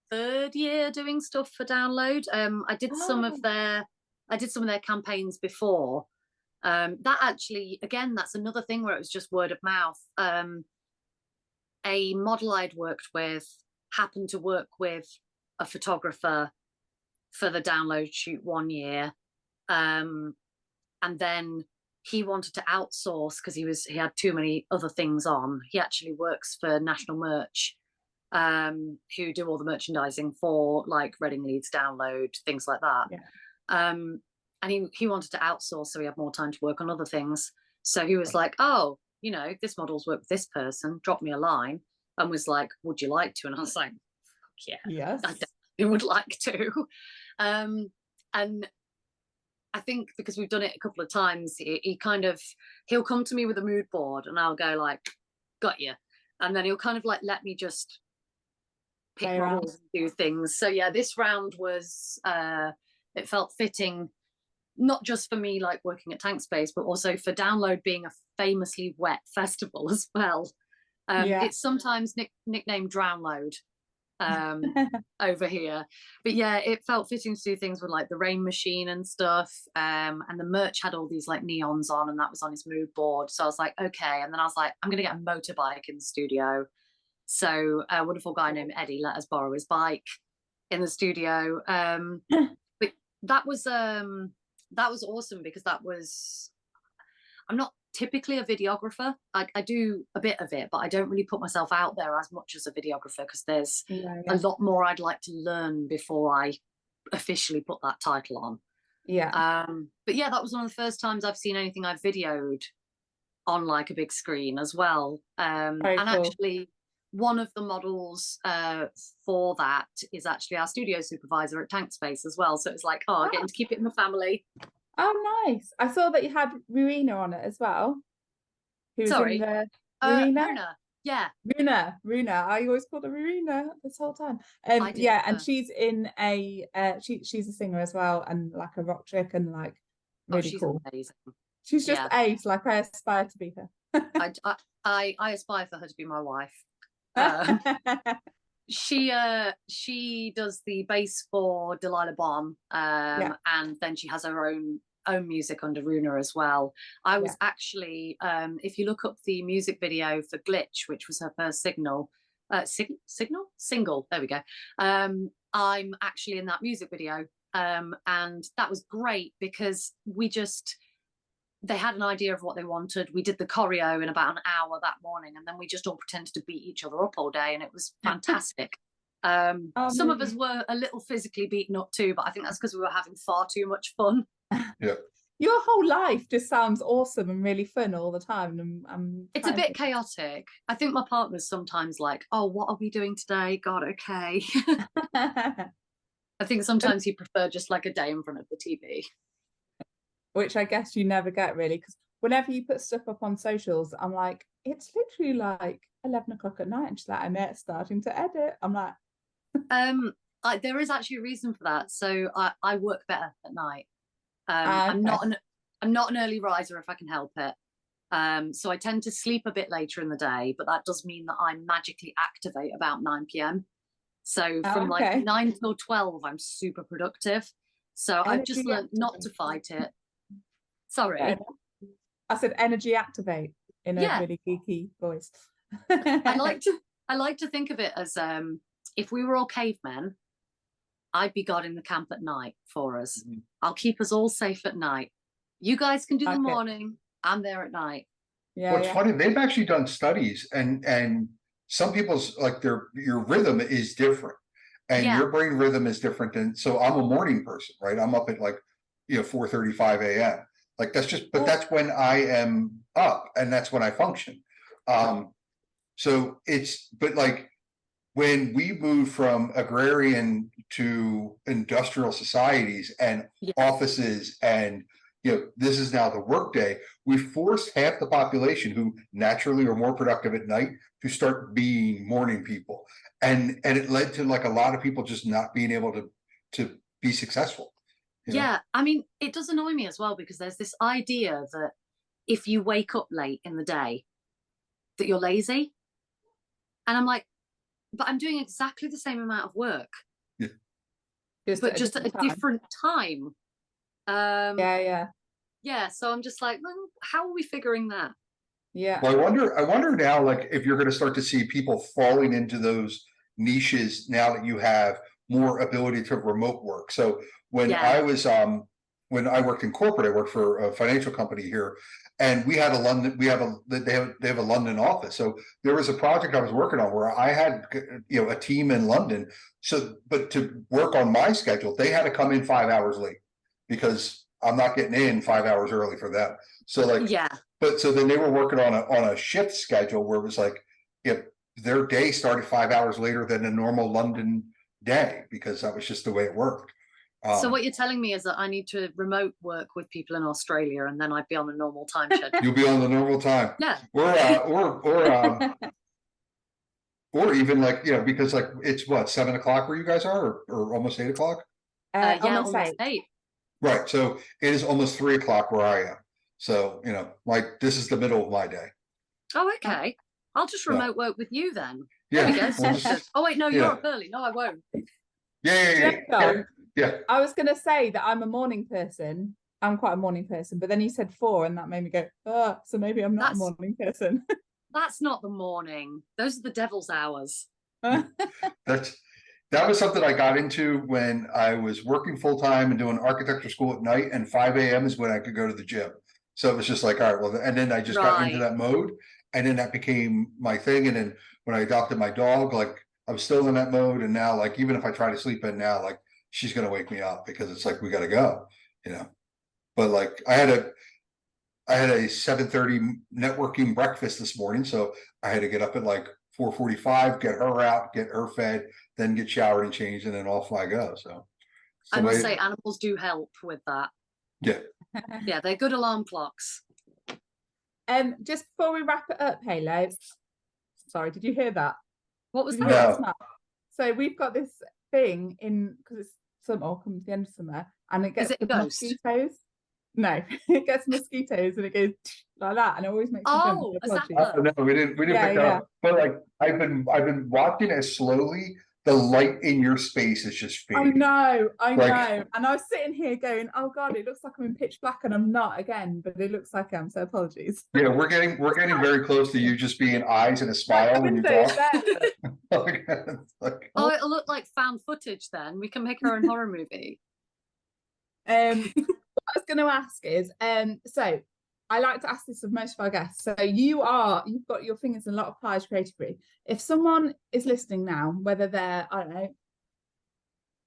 third year doing stuff for Download. I did some of their campaigns before. That actually, again, that's another thing where it was just word of mouth. A model I'd worked with happened to work with a photographer for the Download shoot one year, and then he wanted to outsource because he had too many other things on. He actually works for National Merch, who do all the merchandising for like Reading Leeds Download, things like that. And he wanted to outsource, so he had more time to work on other things. So he was like, oh, you know, this model's worked with this person, dropped me a line and was like, would you like to? And I was like, yeah, yes, I definitely would like to. And I think because we've done it a couple of times, he'll come to me with a mood board and I'll go like, got you. And then he'll kind of like let me just pick models and do things. So yeah, this round was, it felt fitting, not just for me like working at Tank Space, but also for Download being a famously wet festival as well. It's sometimes nicknamed Drownload over here, but yeah, it felt fitting to do things with like the rain machine and stuff, and the merch had all these like neons on, and that was on his mood board. So I was like, okay. And then I was like, I'm gonna get a motorbike in the studio. So a wonderful guy named Eddie let us borrow his bike in the studio. But that was awesome because I'm not typically a videographer. I do a bit of it, but I don't really put myself out there as much as a videographer because there's a lot more I'd like to learn before I officially put that title on. But yeah, that was one of the first times I've seen anything I've videoed on like a big screen as well. And cool. Actually one of the models for that is actually our studio supervisor at Tank Space as well. So it's like, getting to keep it in the family. Oh, nice. I saw that you had Rowena on it as well. Sorry. Rowena? Yeah. Runa. I always called her Rowena this whole time. And she's in she's a singer as well, and like a rock chick, and like really she's cool. Amazing. She's just ace. Like I aspire to be her. I aspire for her to be my wife. She does the bass for Delilah Bomb, and then she has her own music under Runa as well. I was actually, if you look up the music video for Glitch, which was her first single, there we go. I'm actually in that music video, and that was great because they had an idea of what they wanted. We did the choreo in about an hour that morning, and then we just all pretended to beat each other up all day, and it was fantastic. Some of us were a little physically beaten up too, but I think that's because we were having far too much fun. Yeah. Your whole life just sounds awesome and really fun all the time. It's a bit chaotic. I think my partner's sometimes like, oh, what are we doing today? God, okay. I think sometimes he prefer just like a day in front of the TV. Which I guess you never get really, because whenever you put stuff up on socials, I'm like, it's literally like 11 o'clock at night, and she's like, I'm starting to edit. I'm like, there is actually a reason for that. So I work better at night. Okay. I'm not an early riser if I can help it. So I tend to sleep a bit later in the day, but that does mean that I magically activate about 9 p.m. So from like 9 till 12, I'm super productive. So I've just learned not to fight it. Sorry. I said energy activate in a really geeky voice. I like to think of it as if we were all cavemen, I'd be God in the camp at night for us. Mm-hmm. I'll keep us all safe at night. You guys can do the morning. I'm there at night. Yeah. What's funny, they've actually done studies, and some people's like your rhythm is different, and your brain rhythm is different. And so I'm a morning person, right? I'm up at like 4:35 a.m. Like that's just, but that's when I am up, and that's when I function. So it's, but like when we moved from agrarian to industrial societies and offices, and this is now the workday, we forced half the population who naturally are more productive at night to start being morning people, and it led to like a lot of people just not being able to be successful. Yeah, I mean, it does annoy me as well, because there's this idea that if you wake up late in the day, that you're lazy. And I'm like, but I'm doing exactly the same amount of work. Yeah. But just at a different time. Yeah, so I'm just like, well, how are we figuring that? Yeah. Well, I wonder now, like, if you're going to start to see people falling into those niches now that you have more ability to remote work. So when I was when I worked in corporate, I worked for a financial company here, and we had they have a London office. So there was a project I was working on where I had a team in London. So but to work on my schedule, they had to come in 5 hours late because I'm not getting in 5 hours early for them. So like but so then they were working on a shift schedule where it was like their day started 5 hours later than a normal London day, because that was just the way it worked. So what you're telling me is that I need to remote work with people in Australia, and then I'd be on a normal time schedule. You'll be on the normal time. Yeah. Or even like, because like it's what, 7 o'clock where you guys are, or almost 8 o'clock? Almost 8. Right. So it is almost 3 o'clock where I am. So, like this is the middle of my day. Oh, okay. I'll just remote work with you then. Yeah. There we go. Oh wait, no, you're up early. No, I won't. Yeah. I was going to say that I'm a morning person. I'm quite a morning person, but then you said 4, and that made me go, so maybe I'm not a morning person. That's not the morning. Those are the devil's hours. That was something I got into when I was working full time and doing architecture school at night, and 5 a.m. is when I could go to the gym. So it was just like, all right, well, and then I just got into that mode, and then that became my thing. And then when I adopted my dog, like I was still in that mode, and now like even if I try to sleep in now, like she's gonna wake me up because it's like we gotta go, But like I had a 7:30 networking breakfast this morning, so I had to get up at like 4:45, get her out, get her fed, then get showered and changed, and then off I go. So I must say, animals do help with that. Yeah. Yeah, they're good alarm clocks. Just before we wrap it up, Halo. Sorry, did you hear that? What was that? No. So we've got this thing in, because it's summer, comes the end of summer, and it gets the mosquitoes. No, it gets mosquitoes and it goes like that, and it always makes me jump. Oh, a Apologies. zapper. Oh, no, we didn't Yeah, pick that yeah. up. But like I've been watching as slowly the light in your space is just I fading. know, I Like- know. And I was sitting here going, oh God, it looks like I'm in pitch black, and I'm not again, but it looks like I am, so apologies. Yeah, we're getting very close to you just being eyes and a Like, smile when you windows talk. there. Like, Oh, it'll look like found footage then. We can make our own horror movie. What I was going to ask is, so I like to ask this of most of our guests. So you've got your fingers in a lot of pies creatively. If someone is listening now, whether they're, I don't know,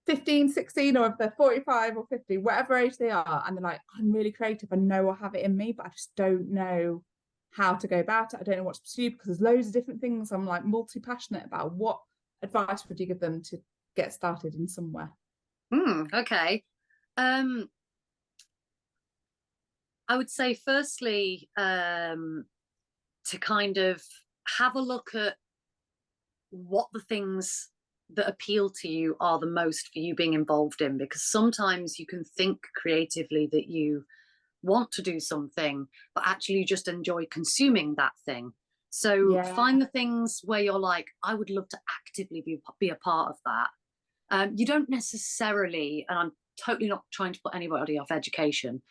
15, 16, or if they're 45 or 50, whatever age they are, and they're like, I'm really creative, I know I have it in me, but I just don't know how to go about it. I don't know what to pursue because there's loads of different things I'm like multi-passionate about. What advice would you give them to get started in somewhere? Okay. I would say firstly, to kind of have a look at what the things that appeal to you are the most for you being involved in, because sometimes you can think creatively that you want to do something, but actually you just enjoy consuming that thing. So find the things where you're like, I would love to actively be a part of that. You don't necessarily, and I'm totally not trying to put anybody off education,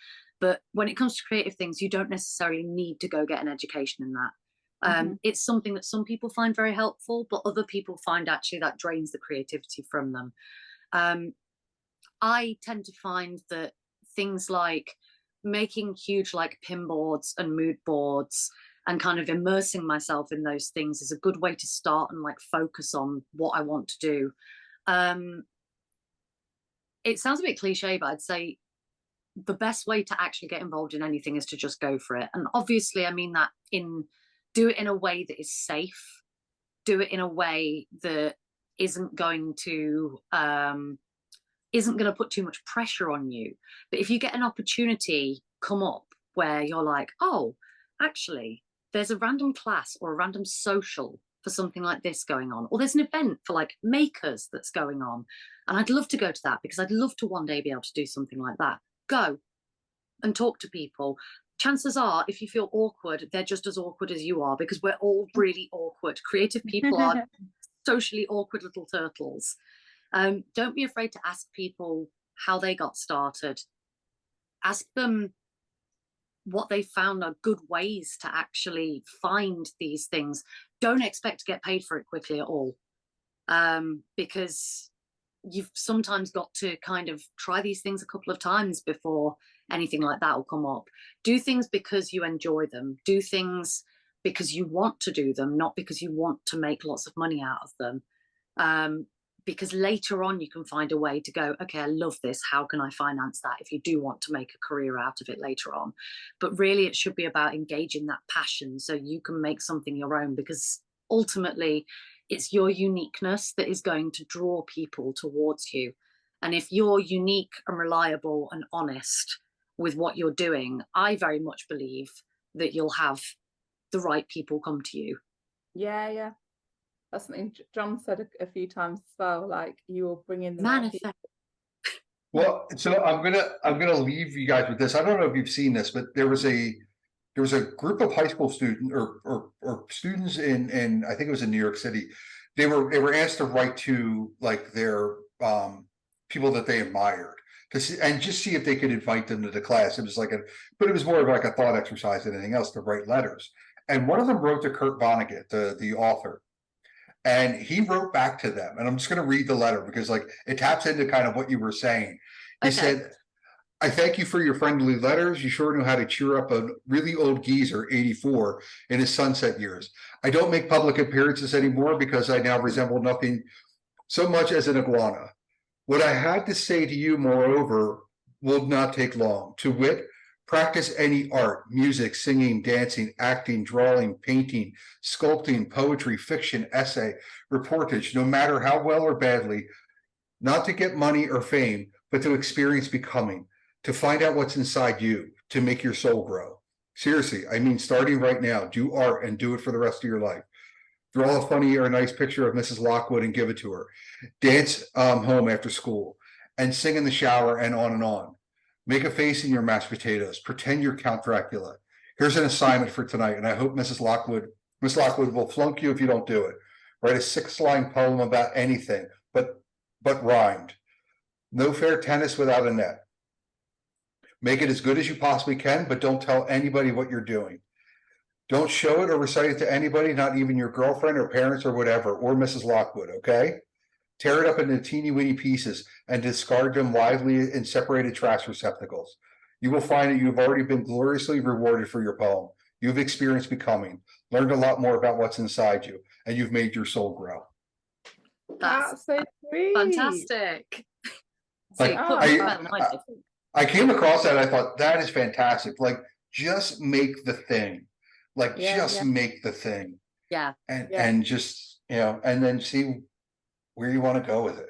but when it comes to creative things, you don't necessarily need to go get an education in that. It's something that some people find very helpful, but other people find actually that drains the creativity from them. I tend to find that things like making huge like pin boards and mood boards and kind of immersing myself in those things is a good way to start and like focus on what I want to do. It sounds a bit cliche, but I'd say the best way to actually get involved in anything is to just go for it. And obviously I mean that do it in a way that is safe, do it in a way that isn't going to put too much pressure on you. But if you get an opportunity come up where you're like, oh, actually there's a random class or a random social for something like this going on, or there's an event for like makers that's going on, and I'd love to go to that because I'd love to one day be able to do something like that, go and talk to people. Chances are, if you feel awkward, they're just as awkward as you are, because we're all really awkward. Creative people are socially awkward little turtles. Don't be afraid to ask people how they got started. Ask them what they found are good ways to actually find these things. Don't expect to get paid for it quickly at all, because you've sometimes got to kind of try these things a couple of times before anything like that will come up. Do things because you enjoy them. Do things because you want to do them, not because you want to make lots of money out of them. Because later on you can find a way to go, okay, I love this, how can I finance that, if you do want to make a career out of it later on. But really it should be about engaging that passion so you can make something your own, because ultimately it's your uniqueness that is going to draw people towards you. And if you're unique and reliable and honest with what you're doing, I very much believe that you'll have the right people come to you. Yeah. That's something John said a few times as well, like you will bring in the Manifest. right people. well, so I'm gonna leave you guys with this. I don't know if you've seen this, but there was a group of high school students or students in I think it was in New York City. They were asked to write to like their people that they admired to see, and just see if they could invite them to the class. It was like but it was more of like a thought exercise than anything else, to write letters. And one of them wrote to Kurt Vonnegut, the author, and he wrote back to them. And I'm just going to read the letter because like it taps into kind of what you were saying. He said, I thank you for your friendly letters. You sure know how to cheer up a really old geezer, 84, in his sunset years. I don't make public appearances anymore because I now resemble nothing so much as an iguana. What I had to say to you, moreover, will not take long. To wit, practice any art, music, singing, dancing, acting, drawing, painting, sculpting, poetry, fiction, essay, reportage, no matter how well or badly, not to get money or fame, but to experience becoming, to find out what's inside you, to make your soul grow. Seriously, I mean, starting right now, do art and do it for the rest of your life. Draw a funny or a nice picture of Mrs. Lockwood and give it to her. Dance home after school and sing in the shower and on and on. Make a face in your mashed potatoes. Pretend you're Count Dracula. Here's an assignment for tonight, and I hope Miss Lockwood will flunk you if you don't do it. Write a 6-line poem about anything, but rhymed. No fair tennis without a net. Make it as good as you possibly can, but don't tell anybody what you're doing. Don't show it or recite it to anybody, not even your girlfriend or parents or whatever, or Mrs. Lockwood, okay? Tear it up into teeny-weeny pieces and discard them widely in separated trash receptacles. You will find that you have already been gloriously rewarded for your poem. You've experienced becoming, learned a lot more about what's inside you, and you've made your soul grow. That's so sweet. Fantastic. Like, I came across that, I thought, that is fantastic. Like, just make the thing. Like, make the thing. Yeah. And just, and then see where you want to go with it.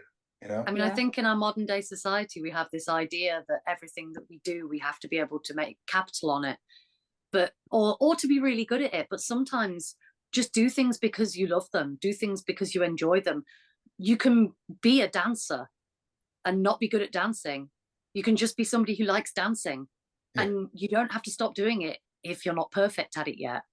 I mean, I think in our modern day society, we have this idea that everything that we do, we have to be able to make capital on it, but or to be really good at it. But sometimes just do things because you love them, do things because you enjoy them. You can be a dancer and not be good at dancing. You can just be somebody who likes dancing, and you don't have to stop doing it if you're not perfect at it yet.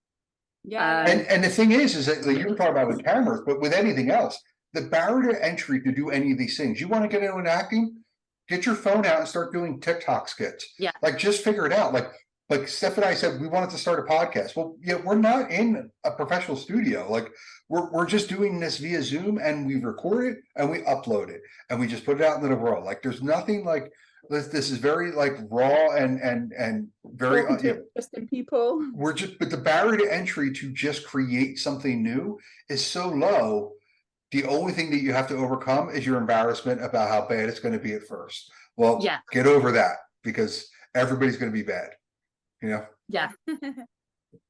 Yeah. And the thing is that you were talking about with cameras, but with anything else, the barrier to entry to do any of these things, you want to get into acting, get your phone out and start doing TikTok skits. Yeah. Like, just figure it out. Like Steph and I said, we wanted to start a podcast. Well, we're not in a professional studio. Like, we're just doing this via Zoom, and we record it and we upload it and we just put it out into the world. Like, there's nothing like this is very like raw and very interesting people. But the barrier to entry to just create something new is so low. The only thing that you have to overcome is your embarrassment about how bad it's going to be at first. Well, get over that, because everybody's going to be bad. Yeah.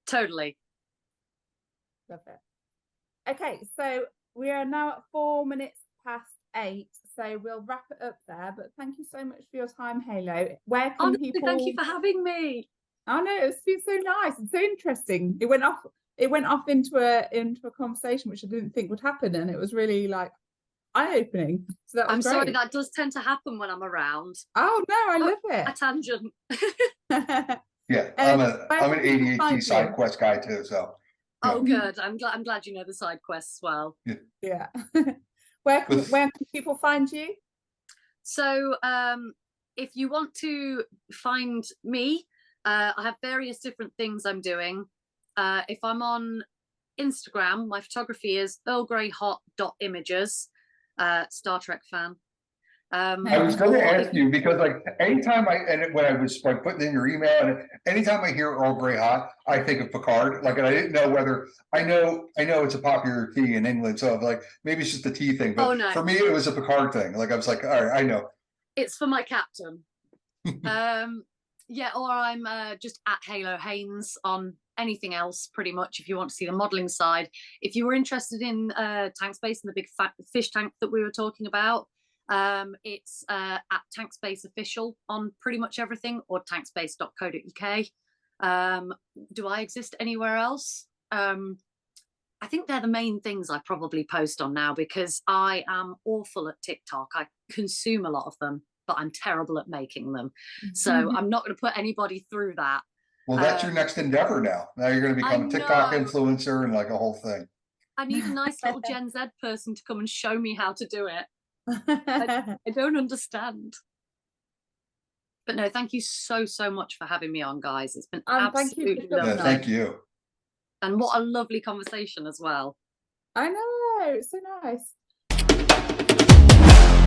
Totally. Love it. Okay, so we are now at 4 minutes past 8, so we'll wrap it up there. But thank you so much for your time, Halo. Where can people? Thank you for having me. I know, it's been so nice and so interesting. It went off into a conversation which I didn't think would happen, and it was really like eye-opening. So that was I'm great. sorry, that does tend to happen when I'm around. Oh no, I love it. A tangent. Yeah, I'm an ADHD side quest guy too. So. Oh, good. I'm glad you know the side quests well. Yeah. Where can people find you? So, if you want to find me, I have various different things I'm doing. If I'm on Instagram, my photography is earlgreyhot.images, Star Trek fan. I was going to ask you, because like anytime when I was like putting in your email, and anytime I hear Earl Grey Hot, I think of Picard. Like, and I didn't know whether I know it's a popular tea in England, so I'm like, maybe it's just a tea thing. But for me, it was a Picard thing. Like, I was like, all right, I know. It's for my captain. Or I'm just at Halo Haynes on anything else, pretty much, if you want to see the modeling side. If you were interested in tank space and the big fat fish tank that we were talking about, it's at Tankspace Official on pretty much everything, or tankspace.co.uk. Do I exist anywhere else? I think they're the main things I probably post on now, because I am awful at TikTok. I consume a lot of them, but I'm terrible at making them. So I'm not going to put anybody through that. Well, that's your next endeavor now. Now you're going to become a TikTok influencer and like a whole thing. I need a nice little Gen Z person to come and show me how to do it. I don't understand. But no, thank you so much for having me on, guys. It's been absolutely lovely. Thank you. And what a lovely conversation as well. I know, it's so nice.